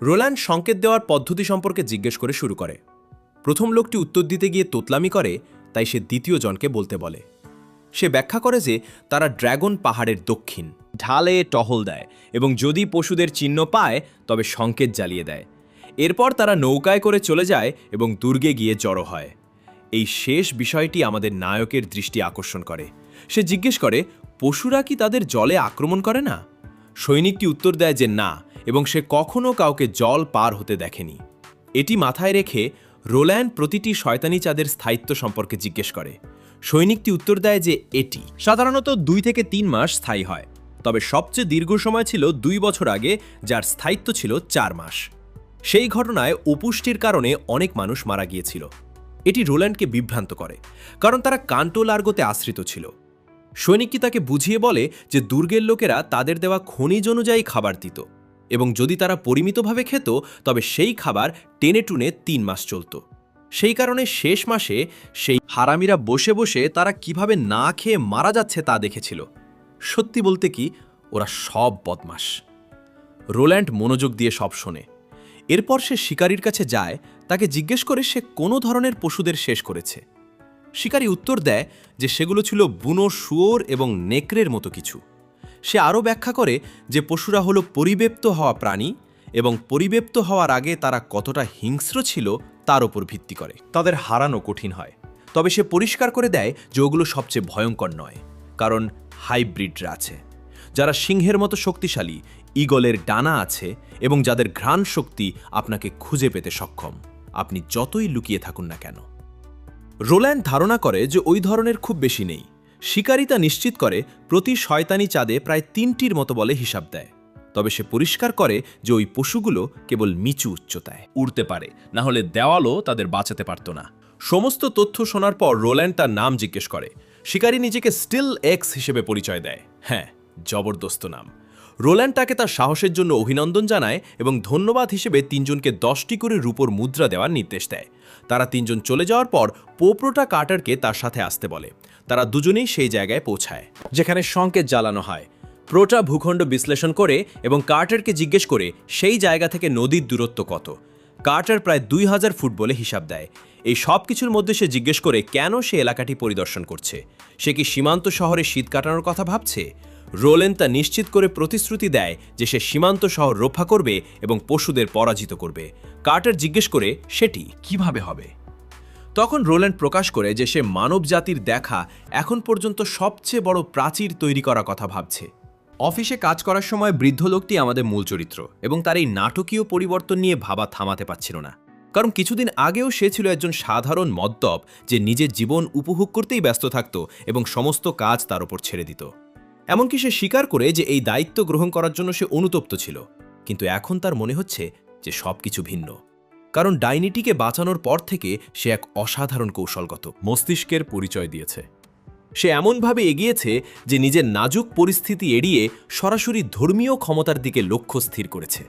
রোল্যান্ড সংকেত দেওয়ার পদ্ধতি সম্পর্কে জিজ্ঞেস করে শুরু করে। প্রথম লোকটি উত্তর দিতে গিয়ে তোতলামি করে, তাই সে দ্বিতীয় জনকে বলতে বলে। সে ব্যাখ্যা করে যে তারা ড্র্যাগন পাহাড়ের দক্ষিণ ঢালে টহল দেয় এবং যদি পশুদের চিহ্ন পায় তবে সংকেত জ্বালিয়ে দেয়। এরপর তারা নৌকায় করে চলে যায় এবং দুর্গে গিয়ে জড়ো হয়। এই শেষ বিষয়টি আমাদের নায়কের দৃষ্টি আকর্ষণ করে। সে জিজ্ঞেস করে পশুরা কি তাদের জলে আক্রমণ করে না। সৈনিকটি উত্তর দেয় যে না, এবং সে কখনো কাউকে জল পার হতে দেখেনি। এটি মাথায় রেখে রোল্যান্ড প্রতিটি শয়তানি চাঁদের স্থায়িত্ব সম্পর্কে জিজ্ঞেস করে। সৈনিকটি উত্তর দেয় যে এটি সাধারণত 2 থেকে 3 মাস স্থায়ী হয় তবে সবচেয়ে দীর্ঘ সময় ছিল 2 বছর আগে, যার স্থায়িত্ব ছিল 4 মাস। সেই ঘটনায় অপুষ্টির কারণে অনেক মানুষ মারা গিয়েছিল। এটি রোল্যান্ডকে বিভ্রান্ত করে, কারণ তারা কান্টো লার্গোতে আশ্রিত ছিল। সৈনিকটি তাকে বুঝিয়ে বলে যে দুর্গের লোকেরা তাদের দেওয়া খনিজ অনুযায়ী খাবার দিত, এবং যদি তারা পরিমিতভাবে খেত তবে সেই খাবার টেনে টুনে 3 মাস চলত। সেই কারণে শেষ মাসে সেই হারামিরা বসে বসে তারা কিভাবে না খেয়ে মারা যাচ্ছে তা দেখেছিল। সত্যি বলতে কি, ওরা সব বদমাশ। রোল্যান্ড মনোযোগ দিয়ে সব শোনে। এরপর সে শিকারীর কাছে যায়, তাকে জিজ্ঞেস করে সে কোনো ধরনের পশুদের শেষ করেছে। শিকারী উত্তর দেয় যে সেগুলো ছিল বুনো শুয়োর এবং নেকড়ের মতো কিছু। সে আরও ব্যাখ্যা করে যে পশুরা হলো পরিবেপ্ত হওয়া প্রাণী, এবং পরিবেপ্ত হওয়ার আগে তারা কতটা হিংস্র ছিল তার উপর ভিত্তি করে তাদের হারানো কঠিন হয়। তবে সে পরিষ্কার করে দেয় যে ওগুলো সবচেয়ে ভয়ঙ্কর নয়, কারণ হাইব্রিডরা আছে, যারা সিংহের মতো শক্তিশালী, ঈগলের ডানা আছে, এবং যাদের ঘ্রাণ শক্তি আপনাকে খুঁজে পেতে সক্ষম, আপনি যতই লুকিয়ে থাকুন না কেন। রোল্যান্ড ধারণা করে যে ওই ধরনের খুব বেশি নেই। শিকারী তা নিশ্চিত করে প্রতি শয়তানি চাঁদে প্রায় 3টির মতো বলে হিসাব দেয়। তবে সে পরিষ্কার করে যে ওই পশুগুলো কেবল নিচু উচ্চতায় উড়তে পারে, না হলে দেওয়ালও তাদের বাঁচাতে পারত না। সমস্ত তথ্য শোনার পর রোল্যান্ড তার নাম জিজ্ঞেস করে। শিকারী নিজেকে স্টিল এক্স হিসেবে পরিচয় দেয়। হ্যাঁ, জবরদস্ত নাম। রোল্যান্ড তাকে তার সাহসের জন্য অভিনন্দন জানায় এবং ধন্যবাদ হিসেবে 3 জনকে 10টি করে রূপোর মুদ্রা দেওয়ার নির্দেশ দেয়। তারা 3 জন চলে যাওয়ার পর পোপ্রোটা কার্টারকে তার সাথে আসতে বলে। তারা দুজনেই সেই জায়গায় পৌঁছায় যেখানে সংকেত জ্বালানো হয়। প্রোটা ভূখণ্ড বিশ্লেষণ করে এবং কার্টারকে জিজ্ঞেস করে সেই জায়গা থেকে নদীর দূরত্ব কত। কার্টার প্রায় 2000 ফুট বলে হিসাব দেয়। এই সব কিছুর মধ্যে সে জিজ্ঞেস করে কেন সে এলাকাটি পরিদর্শন করছে। সে কি সীমান্ত শহরে শীত কাটানোর কথা ভাবছে? রোল্যান্ড তা নিশ্চিত করে প্রতিশ্রুতি দেয় যে সে সীমান্ত শহর রক্ষা করবে এবং পশুদের পরাজিত করবে। কার্টার জিজ্ঞেস করে সেটি কিভাবে হবে। তখন রোল্যান্ড প্রকাশ করে যে সে মানব জাতির দেখা এখন পর্যন্ত সবচেয়ে বড় প্রাচীর তৈরি করার কথা ভাবছে। অফিসে কাজ করার সময় বৃদ্ধ লোকটি আমাদের মূল চরিত্র, এবং তার এই নাটকীয় পরিবর্তন নিয়ে ভাবা থামাতে পারছিল না। কারণ কিছুদিন আগেও সে ছিল একজন সাধারণ মদ্যপ যে নিজের জীবন উপভোগ করতেই ব্যস্ত থাকত এবং সমস্ত কাজ তার উপর ছেড়ে দিত। এমনকি সে স্বীকার করে যে এই দায়িত্ব গ্রহণ করার জন্য সে অনুতপ্ত ছিল। কিন্তু এখন তার মনে হচ্ছে যে সবকিছু ভিন্ন, কারণ ডাইনিটিকে বাঁচানোর পর থেকে সে এক অসাধারণ কৌশলগত মস্তিষ্কের পরিচয় দিয়েছে। সে এমনভাবে এগিয়েছে যে নিজের নাজুক পরিস্থিতি এড়িয়ে সরাসরি ধর্মীয় ক্ষমতার দিকে লক্ষ্য স্থির করেছে।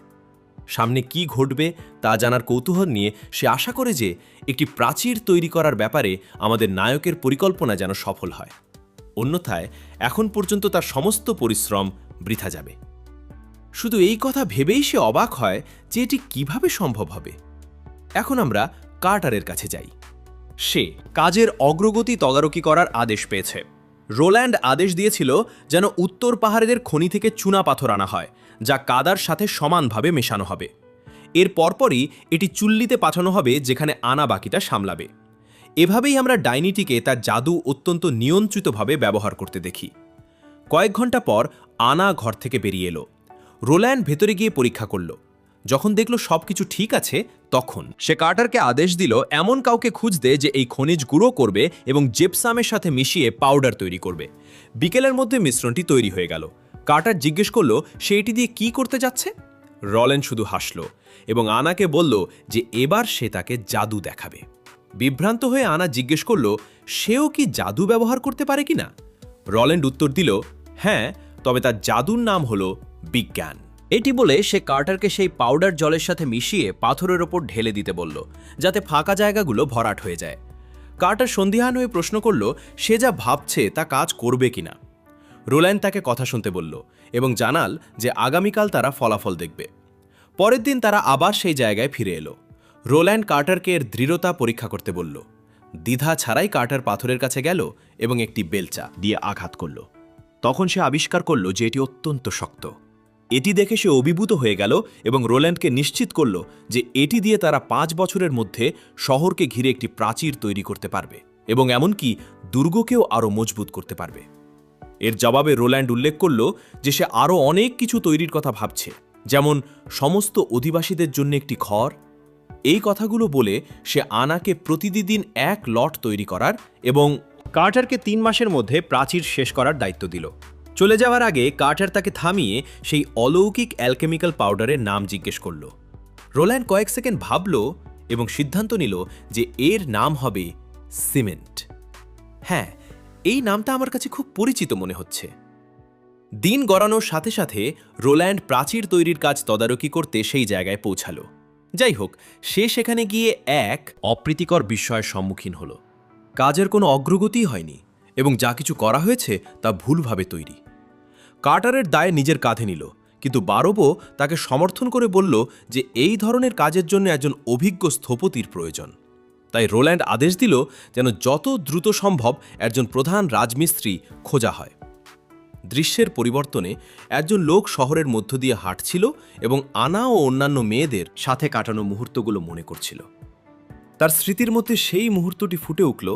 সামনে কি ঘটবে তা জানার কৌতূহল নিয়ে সে আশা করে যে একটি প্রাচীর তৈরি করার ব্যাপারে আমাদের নায়কের পরিকল্পনা যেন সফল হয়। অন্যথায় এখন পর্যন্ত তার সমস্ত পরিশ্রম বৃথা যাবে। শুধু এই কথা ভেবেই সে অবাক হয় যে এটি কিভাবে সম্ভব হবে। এখন আমরা কার্টারের কাছে যাই। সে কাজের অগ্রগতি তদারকি করার আদেশ পেয়েছে। রোল্যান্ড আদেশ দিয়েছিল যেন উত্তর পাহাড়ের খনি থেকে চুনা পাথর আনা হয়, যা কাদার সাথে সমানভাবে মেশানো হবে। এর পরপরই এটি চুল্লিতে পাঠানো হবে, যেখানে আনা বাকিটা সামলাবে। এভাবেই আমরা ডাইনিটিকে তার জাদু অত্যন্ত নিয়ন্ত্রিতভাবে ব্যবহার করতে দেখি। কয়েক ঘন্টা পর আনা ঘর থেকে বেরিয়ে এলো। রোল্যান্ড ভেতরে গিয়ে পরীক্ষা করল। যখন দেখল সবকিছু ঠিক আছে, তখন সে কার্টারকে আদেশ দিল এমন কাউকে খুঁজতে যে এই খনিজ গুঁড়ো করবে এবং জিপসামের সাথে মিশিয়ে পাউডার তৈরি করবে। বিকেলের মধ্যে মিশ্রণটি তৈরি হয়ে গেল। কার্টার জিজ্ঞেস করল সে এটি দিয়ে কি করতে যাচ্ছে। রোল্যান্ড শুধু হাসল এবং আনাকে বলল যে এবার সে তাকে জাদু দেখাবে। বিভ্রান্ত হয়ে আনা জিজ্ঞেস করল সেও কি জাদু ব্যবহার করতে পারে কিনা। রোল্যান্ড উত্তর দিল হ্যাঁ, তবে তার জাদুর নাম হলো বিজ্ঞান। এটি বলে সে কার্টারকে সেই পাউডার জলের সাথে মিশিয়ে পাথরের ওপর ঢেলে দিতে বলল, যাতে ফাঁকা জায়গাগুলো ভরাট হয়ে যায়। কার্টার সন্দিহান হয়ে প্রশ্ন করল সে যা ভাবছে তা কাজ করবে কিনা। রোল্যান্ড তাকে কথা শুনতে বলল এবং জানাল যে আগামীকাল তারা ফলাফল দেখবে। পরের দিন তারা আবার সেই জায়গায় ফিরে এলো। রোল্যান্ড কার্টারকে এর দৃঢ়তা পরীক্ষা করতে বলল। দ্বিধা ছাড়াই কার্টার পাথরের কাছে গেল এবং একটি বেলচা দিয়ে আঘাত করল। তখন সে আবিষ্কার করল যে এটি অত্যন্ত শক্ত। এটি দেখে সে অভিভূত হয়ে গেল এবং রোল্যান্ডকে নিশ্চিত করল যে এটি দিয়ে তারা 5 বছরের মধ্যে শহরকে ঘিরে একটি প্রাচীর তৈরি করতে পারবে এবং এমনকি দুর্গকেও আরও মজবুত করতে পারবে। এর জবাবে রোল্যান্ড উল্লেখ করল যে সে আরও অনেক কিছু তৈরির কথা ভাবছে, যেমন সমস্ত অধিবাসীদের জন্য একটি ঘর। এই কথাগুলো বলে সে আনাকে প্রতিদিন 1 লট তৈরি করার এবং কার্টারকে 3 মাসের মধ্যে প্রাচীর শেষ করার দায়িত্ব দিল। চলে যাওয়ার আগে কার্টার তাকে থামিয়ে সেই অলৌকিক অ্যালকেমিক্যাল পাউডারের নাম জিজ্ঞেস করল। রোল্যান্ড কয়েক সেকেন্ড ভাবল এবং সিদ্ধান্ত নিল যে এর নাম হবে সিমেন্ট। হ্যাঁ, এই নামটা আমার কাছে খুব পরিচিত মনে হচ্ছে। দিন গড়ানোর সাথে সাথে রোল্যান্ড প্রাচীর তৈরির কাজ তদারকি করতে সেই জায়গায় পৌঁছালো। যাই হোক, সে সেখানে গিয়ে এক অপ্রীতিকর বিস্ময়ের সম্মুখীন হল। কাজের কোনো অগ্রগতিই হয়নি এবং যা কিছু করা হয়েছে তা ভুলভাবে তৈরি। কার্টারের দায় নিজের কাঁধে নিল, কিন্তু বারোবো তাকে সমর্থন করে বলল যে এই ধরনের কাজের জন্য একজন অভিজ্ঞ স্থপতির প্রয়োজন। তাই রোল্যান্ড আদেশ দিল যেন যত দ্রুত সম্ভব একজন প্রধান রাজমিস্ত্রি খোঁজা হয়। দৃশ্যের পরিবর্তনে একজন লোক শহরের মধ্য দিয়ে হাঁটছিল এবং আনা ও অন্যান্য মেয়েদের সাথে কাটানো মুহূর্তগুলো মনে করছিল। তার স্মৃতির মধ্যে সেই মুহূর্তটি ফুটে উঠল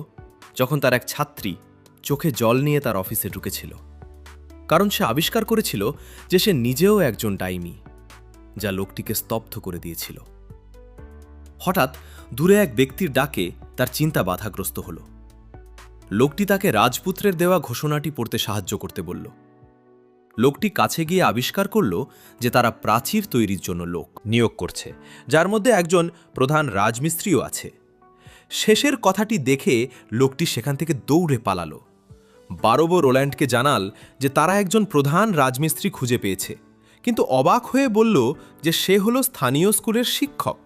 যখন তার এক ছাত্রী চোখে জল নিয়ে তার অফিসে ঢুকেছিল, কারণ সে আবিষ্কার করেছিল যে সে নিজেও একজন ডাইনি, যা লোকটিকে স্তব্ধ করে দিয়েছিল। হঠাৎ দূরে এক ব্যক্তির ডাকে তার চিন্তা বাধাগ্রস্ত হল। লোকটি তাকে রাজপুত্রের দেওয়া ঘোষণাটি পড়তে সাহায্য করতে বলল। লোকটি কাছে গিয়ে আবিষ্কার করল যে তারা প্রাচীর তৈরির জন্য লোক নিয়োগ করছে, যার মধ্যে একজন প্রধান রাজমিস্ত্রিও আছে। শেষের কথাটি দেখে লোকটি সেখান থেকে দৌড়ে পালালো। বারোবো রোল্যান্ডকে জানাল যে তারা একজন প্রধান রাজমিস্ত্রি খুঁজে পেয়েছে, কিন্তু অবাক হয়ে বলল যে সে হলো স্থানীয় স্কুলের শিক্ষক।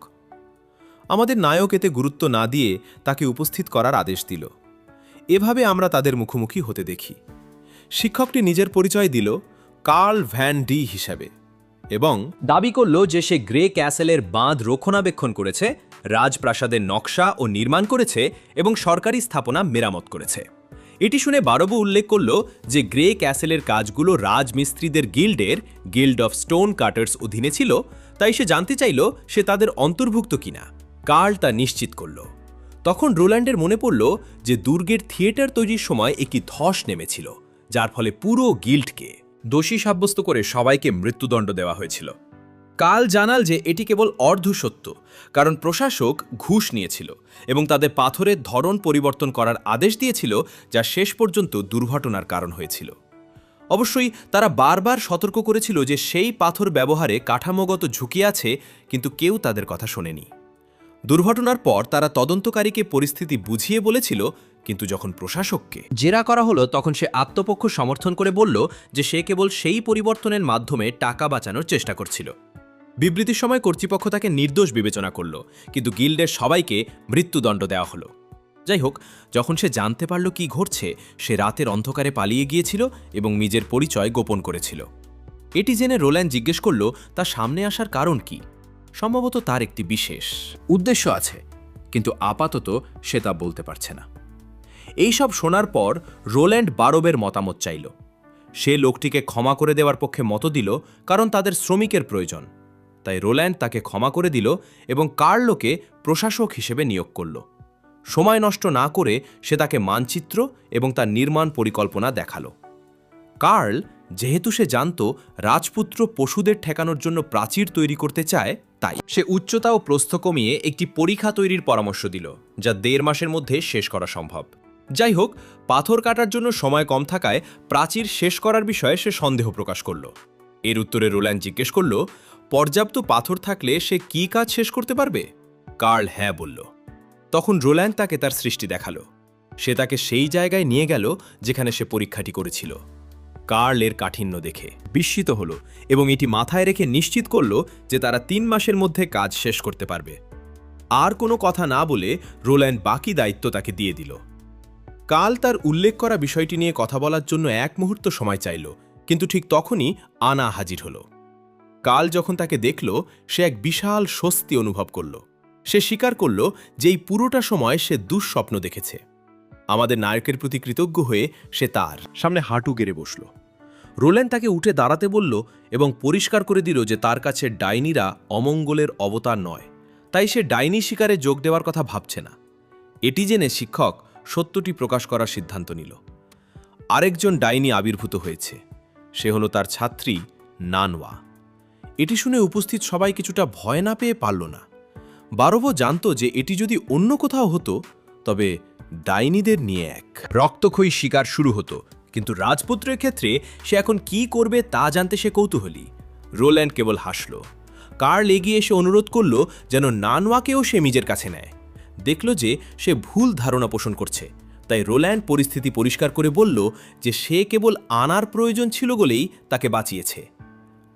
আমাদের নায়ক এতে গুরুত্ব না দিয়ে তাকে উপস্থিত করার আদেশ দিল। এভাবে আমরা তাদের মুখোমুখি হতে দেখি। শিক্ষকটি নিজের পরিচয় দিল কার্ল ভ্যান ডি হিসাবে এবং দাবি করল যে সে গ্রে ক্যাসেলের বাঁধ রক্ষণাবেক্ষণ করেছে, রাজপ্রাসাদের নকশা ও নির্মাণ করেছে এবং সরকারি স্থাপনা মেরামত করেছে। এটি শুনে বারোবো উল্লেখ করল যে গ্রে ক্যাসেলের কাজগুলো রাজমিস্ত্রিদের গিল্ড অফ স্টোন কাটার্স অধীনে ছিল, তাই সে জানতে চাইল সে তাদের অন্তর্ভুক্ত কিনা। কার্ল তা নিশ্চিত করল। তখন রোল্যান্ডের মনে পড়ল যে দুর্গের থিয়েটার তৈরির সময় একটি ধস নেমেছিল, যার ফলে পুরো গিল্ডকে দোষী সাব্যস্ত করে সবাইকে মৃত্যুদণ্ড দেওয়া হয়েছিল। কার্ল জানাল যে এটি কেবল অর্ধসত্য, কারণ প্রশাসক ঘুষ নিয়েছিল এবং তাদের পাথরের ধরন পরিবর্তন করার আদেশ দিয়েছিল, যা শেষ পর্যন্ত দুর্ঘটনার কারণ হয়েছিল। অবশ্যই তারা বারবার সতর্ক করেছিল যে সেই পাথর ব্যবহারে কাঠামোগত ঝুঁকি আছে, কিন্তু কেউ তাদের কথা শোনেনি। দুর্ঘটনার পর তারা তদন্তকারীকে পরিস্থিতি বুঝিয়ে বলেছিল, কিন্তু যখন প্রশাসককে জেরা করা হলো তখন সে আত্মপক্ষ সমর্থন করে বলল যে সে কেবল সেই পরিবর্তনের মাধ্যমে টাকা বাঁচানোর চেষ্টা করছিল। বিবৃতির সময় কর্তৃপক্ষ তাকে নির্দোষ বিবেচনা করল, কিন্তু গিল্ডের সবাইকে মৃত্যুদণ্ড দেওয়া হলো। যাই হোক, যখন সে জানতে পারল কি ঘটছে, সে রাতের অন্ধকারে পালিয়ে গিয়েছিল এবং নিজের পরিচয় গোপন করেছিল। এটি জেনে রোল্যান্ড জিজ্ঞেস করল তার সামনে আসার কারণ কি। সম্ভবত তার একটি বিশেষ উদ্দেশ্য আছে, কিন্তু আপাতত সে তা বলতে পারছে না। এইসব শোনার পর রোল্যান্ড বারোবের মতামত চাইল। সে লোকটিকে ক্ষমা করে দেওয়ার পক্ষে মত দিল, কারণ তাদের শ্রমিকের প্রয়োজন। তাই রোল্যান্ড তাকে ক্ষমা করে দিল এবং কার্লোকে প্রশাসক হিসেবে নিয়োগ করল। সময় নষ্ট না করে সে তাকে মানচিত্র এবং তার নির্মাণ পরিকল্পনা দেখালো। কার্ল, যেহেতু সে জানত রাজপুত্র পশুদের ঠেকানোর জন্য প্রাচীর তৈরি করতে চায়, তাই সে উচ্চতা ও প্রস্থ কমিয়ে একটি পরীক্ষা তৈরির পরামর্শ দিল, যা 1.5 মাসের মধ্যে শেষ করা সম্ভব। যাই হোক, পাথর কাটার জন্য সময় কম থাকায় প্রাচীর শেষ করার বিষয়ে সে সন্দেহ প্রকাশ করল। এর উত্তরে রোল্যান্ড জিজ্ঞেস করল, পর্যাপ্ত পাথর থাকলে সে কি কাজ শেষ করতে পারবে? কার্ল হ্যাঁ বলল। তখন রোল্যান্ড তাকে তার সৃষ্টি দেখালো। সে তাকে সেই জায়গায় নিয়ে গেল যেখানে সে পরীক্ষাটি করেছিল। কার্ল এর কাঠিন্য দেখে বিস্মিত হল এবং এটি মাথায় রেখে নিশ্চিত করল যে তারা 3 মাসের মধ্যে কাজ শেষ করতে পারবে। আর কোনো কথা না বলে রোল্যান্ড বাকি দায়িত্ব তাকে দিয়ে দিল। কার্ল তার উল্লেখ করা বিষয়টি নিয়ে কথা বলার জন্য 1 মুহূর্ত সময় চাইল, কিন্তু ঠিক তখনই আনা হাজির হল। কার্ল যখন তাকে দেখল, সে এক বিশাল স্বস্তি অনুভব করল। সে স্বীকার করল যে এই পুরোটা সময় সে দুঃস্বপ্ন দেখেছে। আমাদের নায়কের প্রতি কৃতজ্ঞ হয়ে সে তার সামনে হাঁটু গেড়ে বসল। রোল্যান্ড তাকে উঠে দাঁড়াতে বলল এবং পরিষ্কার করে দিল যে তার কাছে ডাইনিরা অমঙ্গলের অবতার নয়, তাই সে ডাইনি শিকারে যোগ দেওয়ার কথা ভাবছে না। এটি জেনে শিক্ষক সত্যটি প্রকাশ করার সিদ্ধান্ত নিল। আরেকজন ডাইনি আবির্ভূত হয়েছে। সে হলো তার ছাত্রী নানওয়া। এটি শুনে উপস্থিত সবাই কিছুটা ভয় না পেয়ে পারল না। বারোবো জানত যে এটি যদি অন্য কোথাও হতো তবে ডাইনিদের নিয়ে এক রক্তক্ষয়ী শিকার শুরু হতো, কিন্তু রাজপুত্রের ক্ষেত্রে সে এখন কি করবে তা জানতে সে কৌতূহলী। রোল্যান্ড কেবল হাসল। কার্ল এগিয়ে এসে অনুরোধ করল যেন নানওয়াকেও সে নিজের কাছে নেয়। দেখল যে সে ভুল ধারণা পোষণ করছে, তাই রোল্যান্ড পরিস্থিতি পরিষ্কার করে বলল যে সে কেবল আনার প্রয়োজন ছিল বলেই তাকে বাঁচিয়েছে।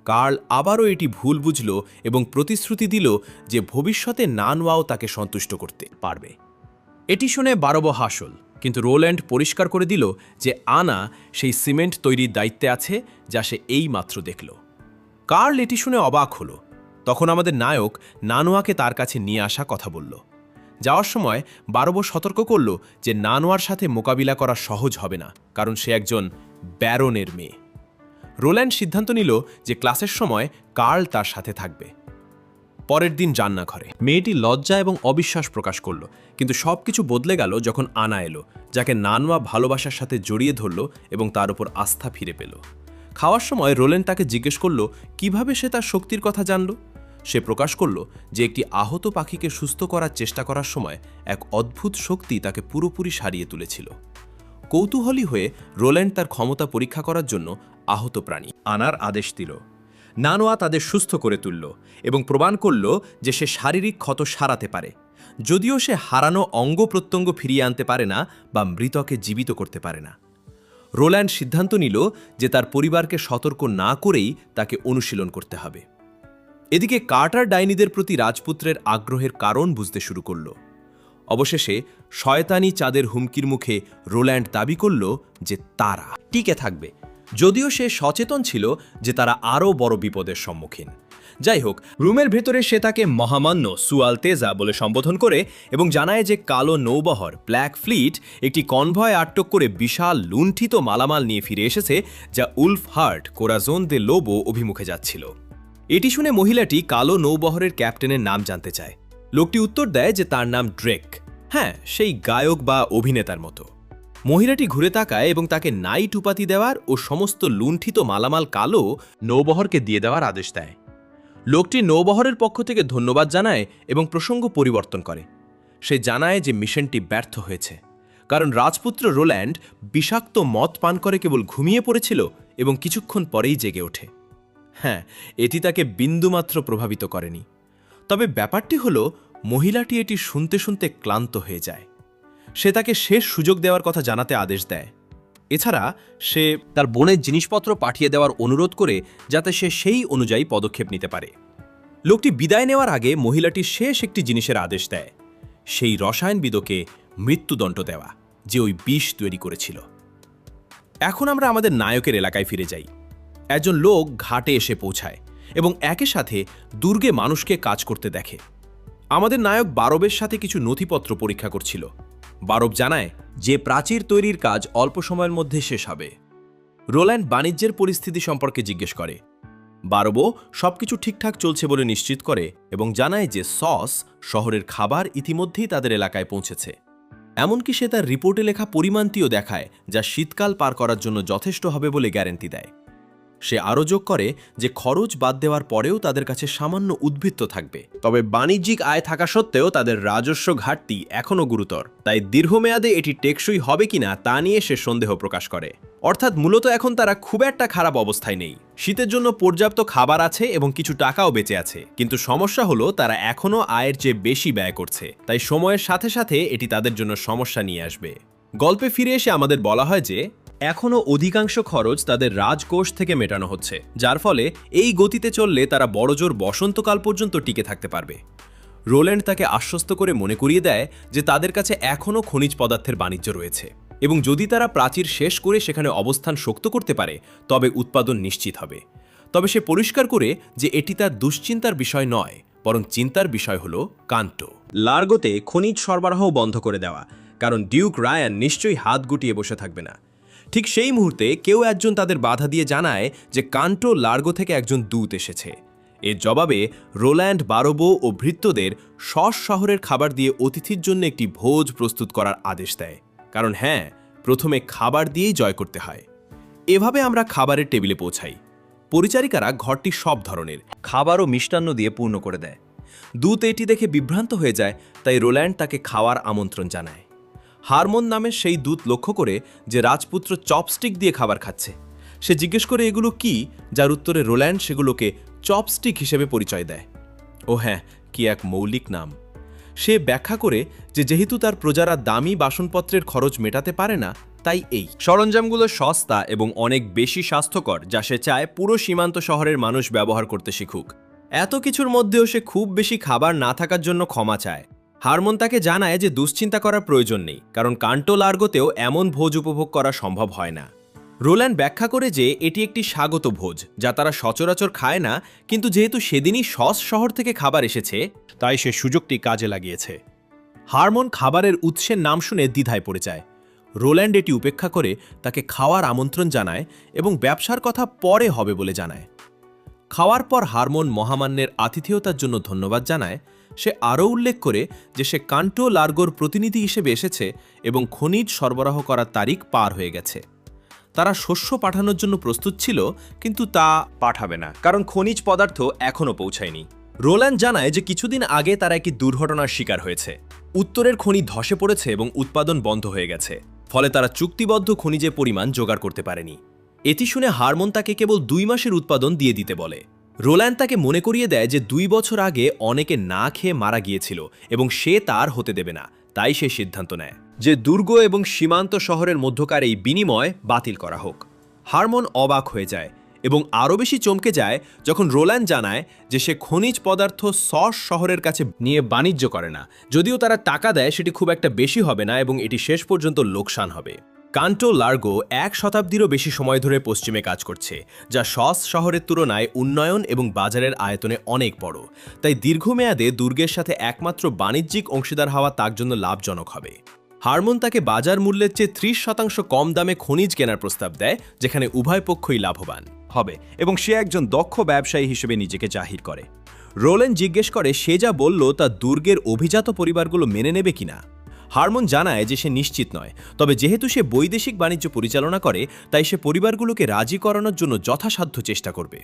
কার্ল আবারও এটি ভুল বুঝল এবং প্রতিশ্রুতি দিল যে ভবিষ্যতে নানওয়াও তাকে সন্তুষ্ট করতে পারবে। এটি শুনে বারবো হাসল, কিন্তু রোল্যান্ড পরিষ্কার করে দিল যে আনা সেই সিমেন্ট তৈরির দায়িত্বে আছে যা সে এই মাত্র দেখল। কার্ল এটি শুনে অবাক হল। তখন আমাদের নায়ক নানোয়াকে তার কাছে নিয়ে আসা কথা বলল। যাওয়ার সময় বারবো সতর্ক করল যে নানোয়ার সাথে মোকাবিলা করা সহজ হবে না, কারণ সে একজন ব্যারনের মেয়ে। রোল্যান্ড সিদ্ধান্ত নিল যে ক্লাসের সময় কার্ল তার সাথে থাকবে। পরের দিন রান্নাঘরে মেয়েটি লজ্জা এবং অবিশ্বাস প্রকাশ করল, কিন্তু সবকিছু বদলে গেল যখন আনা এলো, যাকে নানোয়া ভালোবাসার সাথে জড়িয়ে ধরল এবং তার উপর আস্থা ফিরে পেল। খাওয়ার সময় রোল্যান্ড তাকে জিজ্ঞেস করল কিভাবে সে তার শক্তির কথা জানল। সে প্রকাশ করল যে একটি আহত পাখিকে সুস্থ করার চেষ্টা করার সময় এক অদ্ভুত শক্তি তাকে পুরোপুরি সারিয়ে তুলেছিল। কৌতূহলী হয়ে রোল্যান্ড তার ক্ষমতা পরীক্ষা করার জন্য আহত প্রাণী আনার আদেশ দিল। নানোয়া তাদের সুস্থ করে তুলল এবং প্রমাণ করল যে সে শারীরিক ক্ষত সারাতে পারে, যদিও সে হারানো অঙ্গ প্রত্যঙ্গ ফিরিয়ে আনতে পারে না বা মৃতকে জীবিত করতে পারে না। রোল্যান্ড সিদ্ধান্ত নিল যে তার পরিবারকে সতর্ক না করেই তাকে অনুশীলন করতে হবে। এদিকে কার্টার ডাইনিদের প্রতি রাজপুত্রের আগ্রহের কারণ বুঝতে শুরু করল। অবশেষে শয়তানি চাঁদের হুমকির মুখে রোল্যান্ড দাবি করল যে তারা টিকে থাকবে, যদিও সে সচেতন ছিল যে তারা আরও বড় বিপদের সম্মুখীন। যাই হোক, রুমের ভেতরে সে তাকে মহামান্য সুয়ালতেজা বলে সম্বোধন করে এবং জানায় যে কালো নৌবহর ব্ল্যাক ফ্লিট একটি কনভয় আটক করে বিশাল লুণ্ঠিত মালামাল নিয়ে ফিরে এসেছে, যা উলফ হার্ট কোরাজোন দে লোবো অভিমুখে যাচ্ছিল। এটি শুনে মহিলাটি কালো নৌবহরের ক্যাপ্টেনের নাম জানতে চায়। লোকটি উত্তর দেয় যে তার নাম ড্রেক, হ্যাঁ, সেই গায়ক বা অভিনেতার মতো। মহিলাটি ঘুরে তাকায় এবং তাকে নাইট উপাধি দেওয়ার ও সমস্ত লুণ্ঠিত মালামাল কালো নৌবহরকে দিয়ে দেওয়ার আদেশ দেয়। লোকটি নৌবহরের পক্ষ থেকে ধন্যবাদ জানায় এবং প্রসঙ্গ পরিবর্তন করে। সে জানায় যে মিশনটি ব্যর্থ হয়েছে, কারণ রাজপুত্র রোল্যান্ড বিষাক্ত মদ পান করে কেবল ঘুমিয়ে পড়েছিল এবং কিছুক্ষণ পরেই জেগে ওঠে। হ্যাঁ, এটি তাকে বিন্দুমাত্র প্রভাবিত করেনি। তবে ব্যাপারটি হল, মহিলাটি এটি শুনতে শুনতে ক্লান্ত হয়ে যায়। সে তাকে শেষ সুযোগ দেওয়ার কথা জানাতে আদেশ দেয়। এছাড়া সে তার বোনের জিনিসপত্র পাঠিয়ে দেওয়ার অনুরোধ করে যাতে সে সেই অনুযায়ী পদক্ষেপ নিতে পারে। লোকটি বিদায় নেওয়ার আগে মহিলাটি শেষ একটি জিনিসের আদেশ দেয়, সেই রসায়নবিদকে মৃত্যুদণ্ড দেওয়া যে ওই বিষ তৈরি করেছিল। এখন আমরা আমাদের নায়কের এলাকায় ফিরে যাই। একজন লোক ঘাটে এসে পৌঁছায় এবং একই সাথে দুর্গে মানুষকে কাজ করতে দেখে। আমাদের নায়ক বারবের সাথে কিছু নথিপত্র পরীক্ষা করছিল। বারব জানায় যে প্রাচীর তৈরির কাজ অল্প সময়ের মধ্যে শেষ হবে। রোল্যান্ড বাণিজ্যের পরিস্থিতি সম্পর্কে জিজ্ঞেস করে। বারবও সবকিছু ঠিকঠাক চলছে বলে নিশ্চিত করে এবং জানায় যে সস শহরের খাবার ইতিমধ্যেই তাদের এলাকায় পৌঁছেছে। এমনকি সে তার রিপোর্টে লেখা পরিমাণটিও দেখায়, যা শীতকাল পার করার জন্য যথেষ্ট হবে বলে গ্যারান্টি দেয়। সে আরও যোগ করে যে খরচ বাদ দেওয়ার পরেও তাদের কাছে সামান্য উদ্বৃত্ত থাকবে, তবে বাণিজ্যিক আয় থাকা সত্ত্বেও তাদের রাজস্ব ঘাটতি এখনও গুরুতর, তাই দীর্ঘমেয়াদে এটি টেকসই হবে কিনা তা নিয়ে সে সন্দেহ প্রকাশ করে। অর্থাৎ মূলত এখন তারা খুব একটা খারাপ অবস্থায় নেই। শীতের জন্য পর্যাপ্ত খাবার আছে এবং কিছু টাকাও বেঁচে আছে, কিন্তু সমস্যা হলো তারা এখনও আয়ের চেয়ে বেশি ব্যয় করছে, তাই সময়ের সাথে সাথে এটি তাদের জন্য সমস্যা নিয়ে আসবে। গল্পে ফিরে এসে আমাদের বলা হয় যে এখনও অধিকাংশ খরচ তাদের রাজকোষ থেকে মেটানো হচ্ছে, যার ফলে এই গতিতে চললে তারা বড়জোর বসন্তকাল পর্যন্ত টিকে থাকতে পারবে। রোল্যান্ড তাকে আশ্বস্ত করে মনে করিয়ে দেয় যে তাদের কাছে এখনও খনিজ পদার্থের বাণিজ্য রয়েছে এবং যদি তারা প্রাচীর শেষ করে সেখানে অবস্থান শক্ত করতে পারে তবে উৎপাদন নিশ্চিত হবে। তবে সে পরিষ্কার করে যে এটি তার দুশ্চিন্তার বিষয় নয়, বরং চিন্তার বিষয় হল কান্টো লার্গোতে খনিজ সরবরাহ বন্ধ করে দেওয়া, কারণ ডিউক রায়ান নিশ্চয়ই হাত গুটিয়ে বসে থাকবে না। ঠিক সেই মুহূর্তে কেউ একজন তাদের বাধা দিয়ে জানায় যে কান্টো লার্গো থেকে একজন দূত এসেছে। এর জবাবে রোল্যান্ড বারবো ও ভৃত্যদের সস শহরের খাবার দিয়ে অতিথির জন্য একটি ভোজ প্রস্তুত করার আদেশ দেয়, কারণ হ্যাঁ, প্রথমে খাবার দিয়েই জয় করতে হয়। এভাবে আমরা খাবারের টেবিলে পৌঁছাই। পরিচারিকারা ঘরটি সব ধরনের খাবার ও মিষ্টান্ন দিয়ে পূর্ণ করে দেয়। দূত এটি দেখে বিভ্রান্ত হয়ে যায়, তাই রোল্যান্ড তাকে খাওয়ার আমন্ত্রণ জানায়। হারমোন নামের সেই দূত লক্ষ্য করে যে রাজপুত্র চপস্টিক দিয়ে খাবার খাচ্ছে। সে জিজ্ঞেস করে এগুলো কি, যার উত্তরে রোল্যান্ড সেগুলোকে চপস্টিক হিসেবে পরিচয় দেয়। ও হ্যাঁ, কি এক মৌলিক নাম। সে ব্যাখ্যা করে যে যেহেতু তার প্রজারা দামি বাসনপত্রের খরচ মেটাতে পারে না, তাই এই সরঞ্জামগুলো সস্তা এবং অনেক বেশি স্বাস্থ্যকর, যা সে চায় পুরো সীমান্ত শহরের মানুষ ব্যবহার করতে শিখুক। এত কিছুর মধ্যেও সে খুব বেশি খাবার না থাকার জন্য ক্ষমা চায়। হারমোন তাকে জানায় যে দুশ্চিন্তা করার প্রয়োজন নেই, কারণ কান্টো লার্গোতেও এমন ভোজ উপভোগ করা সম্ভব হয় না। রোল্যান্ড ব্যাখ্যা করে যে এটি একটি স্বাগত ভোজ, যা তারা সচরাচর খায় না, কিন্তু যেহেতু সেদিনই সস শহর থেকে খাবার এসেছে, তাই সে সুযোগটি কাজে লাগিয়েছে। হারমোন খাবারের উৎসের নাম শুনে দ্বিধায় পড়ে যায়। রোল্যান্ড এটি উপেক্ষা করে তাকে খাওয়ার আমন্ত্রণ জানায় এবং ব্যবসার কথা পরে হবে বলে জানায়। খাওয়ার পর হারমোন মহামান্যের আতিথেয়তার জন্য ধন্যবাদ জানায়। সে আরও উল্লেখ করে যে সে কান্টো লার্গোর প্রতিনিধি হিসেবে এসেছে এবং খনিজ সরবরাহ করার তারিখ পার হয়ে গেছে। তারা শস্য পাঠানোর জন্য প্রস্তুত ছিল, কিন্তু তা পাঠাবে না, কারণ খনিজ পদার্থ এখনও পৌঁছায়নি। রোল্যান্ড জানায় যে কিছুদিন আগে তারা একটি দুর্ঘটনার শিকার হয়েছে। উত্তরের খনি ধসে পড়েছে এবং উৎপাদন বন্ধ হয়ে গেছে, ফলে তারা চুক্তিবদ্ধ খনিজের পরিমাণ জোগাড় করতে পারেনি। এটি শুনে হারমোন তাকে কেবল 2 মাসের উৎপাদন দিয়ে দিতে বলে। রোল্যান্ড তাকে মনে করিয়ে দেয় যে 2 বছর আগে অনেকে না খেয়ে মারা গিয়েছিল এবং সে তার হতে দেবে না। তাই সে সিদ্ধান্ত নেয় যে দুর্গ এবং সীমান্ত শহরের মধ্যকার এই বিনিময় বাতিল করা হোক। হারমোন অবাক হয়ে যায় এবং আরও বেশি চমকে যায় যখন রোল্যান্ড জানায় যে সে খনিজ পদার্থ সস শহরের কাছে নিয়ে বাণিজ্য করে না। যদিও তারা টাকা দেয়, সেটি খুব একটা বেশি হবে না এবং এটি শেষ পর্যন্ত লোকসান হবে। কান্টো লার্গো 1 শতাব্দীরও বেশি সময় ধরে পশ্চিমে কাজ করছে, যা সস শহরের তুলনায় উন্নয়ন এবং বাজারের আয়তনে অনেক বড়। তাই দীর্ঘমেয়াদে দুর্গের সাথে একমাত্র বাণিজ্যিক অংশীদার হওয়া তার জন্য লাভজনক হবে। হারমোন তাকে বাজার মূল্যের চেয়ে 30% কম দামে খনিজ কেনার প্রস্তাব দেয়, যেখানে উভয় পক্ষই লাভবান হবে এবং সে একজন দক্ষ ব্যবসায়ী হিসেবে নিজেকে জাহির করে। রোল্যান্ড জিজ্ঞেস করে সে যা বলল তা দুর্গের অভিজাত পরিবারগুলো মেনে নেবে কিনা। হারমোন জানায় যে সে নিশ্চিত নয়, তবে যেহেতু সে বৈদেশিক বাণিজ্য পরিচালনা করে, তাই সে পরিবারগুলোকে রাজি করানোর জন্য যথাসাধ্য চেষ্টা করবে।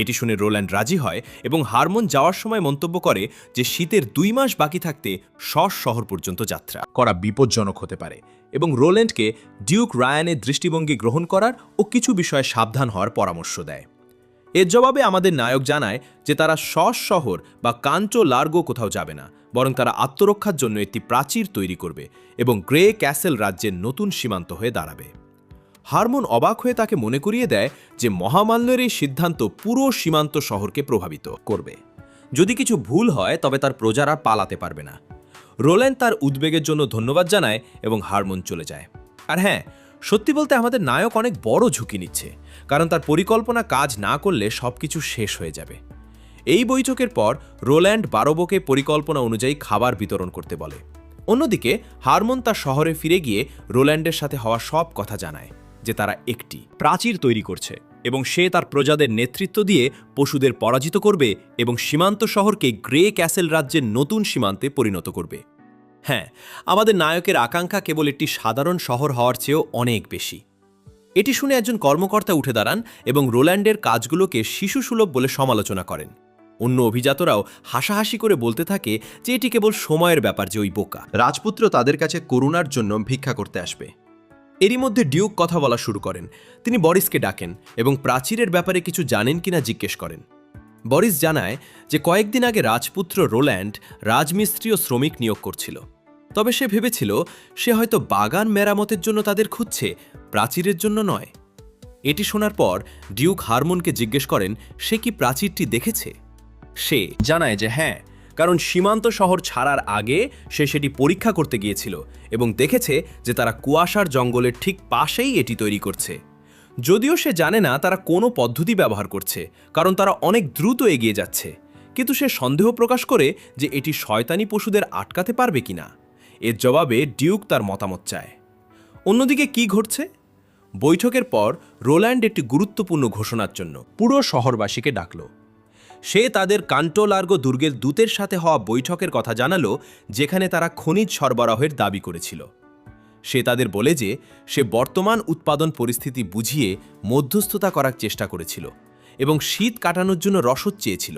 এটি শুনে রোল্যান্ড রাজি হয় এবং হারমোন যাওয়ার সময় মন্তব্য করে যে শীতের 2 মাস বাকি থাকতে সস শহর পর্যন্ত যাত্রা করা বিপজ্জনক হতে পারে এবং রোল্যান্ডকে ডিউক রায়ানের দৃষ্টিভঙ্গি গ্রহণ করার ও কিছু বিষয়ে সাবধান হওয়ার পরামর্শ দেয়। এর জবাবে আমাদের নায়ক জানায় যে তারা সস শহর বা কান্টো লার্গো কোথাও যাবে না, বরং তারা আত্মরক্ষার জন্য একটি প্রাচীর তৈরি করবে এবং গ্রে ক্যাসেল রাজ্যের নতুন সীমান্ত হয়ে দাঁড়াবে। হারমোন অবাক হয়ে তাকে মনে করিয়ে দেয় যে মহামান্যের এই সিদ্ধান্ত পুরো সীমান্ত শহরকে প্রভাবিত করবে। যদি কিছু ভুল হয় তবে তার প্রজারা পালাতে পারবে না। রোল্যান্ড তার উদ্বেগের জন্য ধন্যবাদ জানায় এবং হারমোন চলে যায়। আর হ্যাঁ, সত্যি বলতে আমাদের নায়ক অনেক বড় ঝুঁকি নিচ্ছে, কারণ তার পরিকল্পনা কাজ না করলে সবকিছু শেষ হয়ে যাবে। এই বৈঠকের পর রোল্যান্ড বারোবোকে পরিকল্পনা অনুযায়ী খাবার বিতরণ করতে বলে। অন্যদিকে হারমোন তার শহরে ফিরে গিয়ে রোল্যান্ডের সাথে হওয়া সব কথা জানায়, যে তারা একটি প্রাচীর তৈরি করছে এবং সে তার প্রজাদের নেতৃত্ব দিয়ে পশুদের পরাজিত করবে এবং সীমান্ত শহরকে গ্রে ক্যাসেল রাজ্যের নতুন সীমান্তে পরিণত করবে। হ্যাঁ, আমাদের নায়কের আকাঙ্ক্ষা কেবল একটি সাধারণ শহর হওয়ার চেয়েও অনেক বেশি। এটি শুনে একজন কর্মকর্তা উঠে দাঁড়ান এবং রোল্যান্ডের কাজগুলোকে শিশুসুলভ বলে সমালোচনা করেন। অন্য অভিজাতরাও হাসাহাসি করে বলতে থাকে যে এটি কেবল সময়ের ব্যাপার, যে ওই বোকা রাজপুত্র তাদের কাছে করুণার জন্য ভিক্ষা করতে আসবে। এরই মধ্যে ডিউক কথা বলা শুরু করেন। তিনি বরিসকে ডাকেন এবং প্রাচীরের ব্যাপারে কিছু জানেন কিনা জিজ্ঞেস করেন। বরিস জানায় যে কয়েকদিন আগে রাজপুত্র রোল্যান্ড রাজমিস্ত্রি ও শ্রমিক নিয়োগ করছিল, তবে সে ভেবেছিল সে হয়তো বাগান মেরামতের জন্য তাদের খুঁজছে, প্রাচীরের জন্য নয়। এটি শোনার পর ডিউক হারমোনকে জিজ্ঞেস করেন সে কি প্রাচীরটি দেখেছে। সে জানায় যে হ্যাঁ, কারণ সীমান্ত শহর ছাড়ার আগে সে সেটি পরীক্ষা করতে গিয়েছিল এবং দেখেছে যে তারা কুয়াশার জঙ্গলের ঠিক পাশেই এটি তৈরি করছে। যদিও সে জানে না তারা কোনো পদ্ধতি ব্যবহার করছে, কারণ তারা অনেক দ্রুত এগিয়ে যাচ্ছে, কিন্তু সে সন্দেহ প্রকাশ করে যে এটি শয়তানি পশুদের আটকাতে পারবে কিনা। এর জবাবে ডিউক তার মতামত চায়। অন্যদিকে কি ঘটছে? বৈঠকের পর রোল্যান্ড একটি গুরুত্বপূর্ণ ঘোষণার জন্য পুরো শহরবাসীকে ডাকল। সে তাদের কান্টো লার্গো দুর্গের দূতের সাথে হওয়া বৈঠকের কথা জানালো, যেখানে তারা খনিজ সরবরাহের দাবি করেছিল। সে তাদের বলে যে সে বর্তমান উৎপাদন পরিস্থিতি বুঝিয়ে মধ্যস্থতা করার চেষ্টা করেছিল এবং শীত কাটানোর জন্য রসদ চেয়েছিল,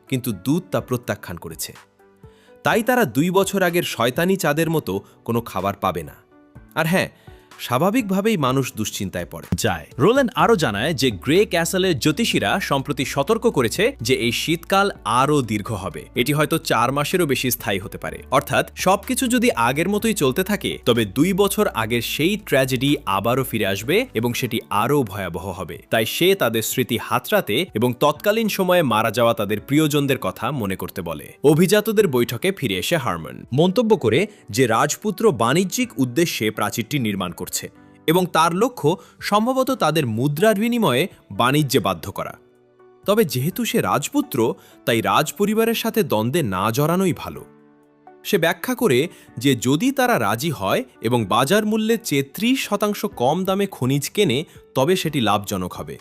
কিন্তু দূত তা প্রত্যাখ্যান করেছে। তাই তারা 2 বছর আগের শয়তানি চাঁদের মতো কোনো খাবার পাবে না। আর হ্যাঁ, স্বাভাবিকভাবেই মানুষ দুশ্চিন্তায় পড়ে যায়। রোল্যান্ড আরও জানায় যে গ্রে ক্যাসেলের জ্যোতিষীরা সম্প্রতি সতর্ক করেছে যে এই শীতকাল আরও দীর্ঘ হবে। এটি হয়তো 4 মাসেরও বেশি স্থায়ী হতে পারে। অর্থাৎ সবকিছু যদি আগের মতোই চলতে থাকে, তবে 2 বছর আগের সেই ট্র্যাজেডি আবারও ফিরে আসবে এবং সেটি আরও ভয়াবহ হবে। তাই সে তাদের স্মৃতি হাতড়াতে এবং তৎকালীন সময়ে মারা যাওয়া তাদের প্রিয়জনদের কথা মনে করতে বলে। অভিজাতদের বৈঠকে ফিরে এসে হারম্যান মন্তব্য করে যে রাজপুত্র বাণিজ্যিক উদ্দেশ্যে প্রাচীরটি নির্মাণ করছে এবং তার লক্ষ্য সম্ভবত তাদের মুদ্রার বিনিময়ে বাণিজ্যে বাধ্য করা। তবে যেহেতু সে রাজপুত্র, তাই রাজপরিবারের সাথে দ্বন্দ্বে না জড়ানোই ভালো। সে ব্যাখ্যা করে যে যদি তারা রাজি হয় এবং বাজার মূল্যের চেয়ে 30% কম দামে খনিজ কেনে, তবে সেটি লাভজনক হবে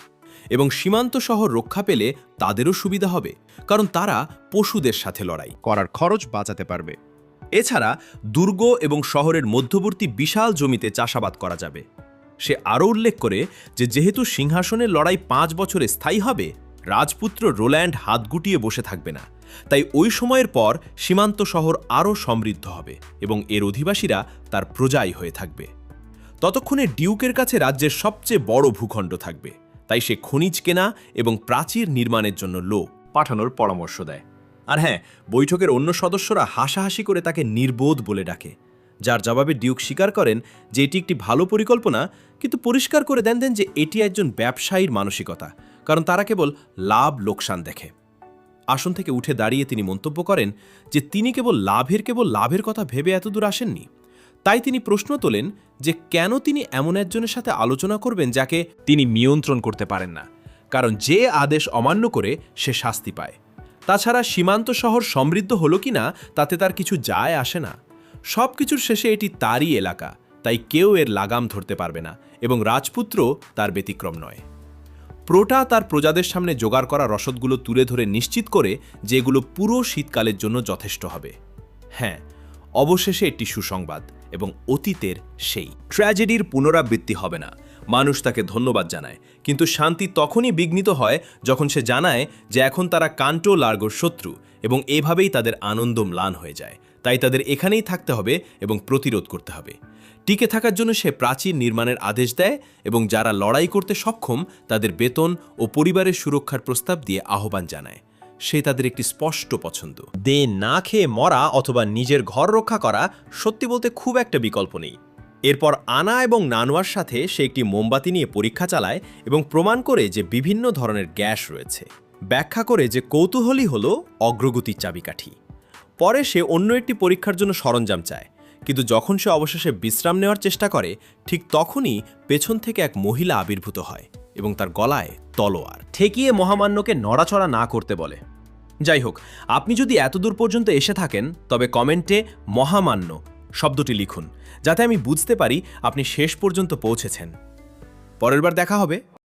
এবং সীমান্ত শহর রক্ষা পেলে তাদেরও সুবিধা হবে, কারণ তারা পশুদের সাথে লড়াই করার খরচ বাঁচাতে পারবে। এছাড়া দুর্গ এবং শহরের মধ্যবর্তী বিশাল জমিতে চাষাবাদ করা যাবে। সে আরও উল্লেখ করে যে যেহেতু সিংহাসনের লড়াই 5 বছরে স্থায়ী হবে, রাজপুত্র রোল্যান্ড হাত গুটিয়ে বসে থাকবে না। তাই ওই সময়ের পর সীমান্ত শহর আরও সমৃদ্ধ হবে এবং এর অধিবাসীরা তার প্রজাই হয়ে থাকবে। ততক্ষণে ডিউকের কাছে রাজ্যের সবচেয়ে বড় ভূখণ্ড থাকবে। তাই সে খনিজ কেনা এবং প্রাচীর নির্মাণের জন্য লোক পাঠানোর পরামর্শ দেয়। আর হ্যাঁ, বৈঠকের অন্য সদস্যরা হাসাহাসি করে তাকে নির্বোধ বলে ডাকে, যার জবাবে ডিউক স্বীকার করেন যে এটি একটি ভালো পরিকল্পনা, কিন্তু পরিষ্কার করে দেন যে এটি একজন ব্যবসায়ীর মানসিকতা, কারণ তারা কেবল লাভ লোকসান দেখে। আসন থেকে উঠে দাঁড়িয়ে তিনি মন্তব্য করেন যে তিনি কেবল লাভের কথা ভেবে এতদূর আসেননি। তাই তিনি প্রশ্ন তোলেন যে কেন তিনি এমন একজনের সাথে আলোচনা করবেন যাকে তিনি নিয়ন্ত্রণ করতে পারেন না, কারণ যে আদেশ অমান্য করে সে শাস্তি পায়। তাছাড়া সীমান্ত শহর সমৃদ্ধ হলো কিনা তাতে তার কিছু যায় আসে না। সব কিছুর শেষে এটি তারই এলাকা, তাই কেউ এর লাগাম ধরতে পারবে না এবং রাজপুত্র তার ব্যতিক্রম নয়। প্রোটা তার প্রজাদের সামনে জোগাড় করা রসদগুলো তুলে ধরে নিশ্চিত করে যে এগুলো পুরো শীতকালের জন্য যথেষ্ট হবে। হ্যাঁ, অবশেষে একটি সুসংবাদ এবং অতীতের সেই ট্র্যাজেডির পুনরাবৃত্তি হবে না। মানুষ তাকে ধন্যবাদ জানায়, কিন্তু শান্তি তখনই বিঘ্নিত হয় যখন সে জানায় যে এখন তারা কান্টো লার্গোর শত্রু এবং এভাবেই তাদের আনন্দ ম্লান হয়ে যায়। তাই তাদের এখানেই থাকতে হবে এবং প্রতিরোধ করতে হবে। টিকে থাকার জন্য সে প্রাচীর নির্মাণের আদেশ দেয় এবং যারা লড়াই করতে সক্ষম তাদের বেতন ও পরিবারের সুরক্ষার প্রস্তাব দিয়ে আহ্বান জানায়। সে তাদের একটি স্পষ্ট পছন্দ। না খেয়ে মরা অথবা নিজের ঘর রক্ষা করা সত্যি বলতে খুব একটা বিকল্প নেই। এরপর আনা এবং নানোয়ার সাথে সে একটি মোমবাতি নিয়ে পরীক্ষা চালায় এবং প্রমাণ করে যে বিভিন্ন ধরনের গ্যাস রয়েছে, ব্যাখ্যা করে যে কৌতূহলী হল অগ্রগতির চাবিকাঠি। পরে সে অন্য একটি পরীক্ষার জন্য সরঞ্জাম চায়, কিন্তু যখন সে অবশেষে বিশ্রাম নেওয়ার চেষ্টা করে, ঠিক তখনই পেছন থেকে এক মহিলা আবির্ভূত হয় এবং তার গলায় তলোয়ার ঠেকিয়ে মহামান্যকে নড়াচড়া না করতে বলে। যাই হোক, আপনি যদি এতদূর পর্যন্ত এসে থাকেন, তবে কমেন্টে মহামান্য শব্দটি লিখুন, যাতে আমি বুঝতে পারি আপনি শেষ পর্যন্ত পৌঁছেছেন। পরের বার দেখা হবে।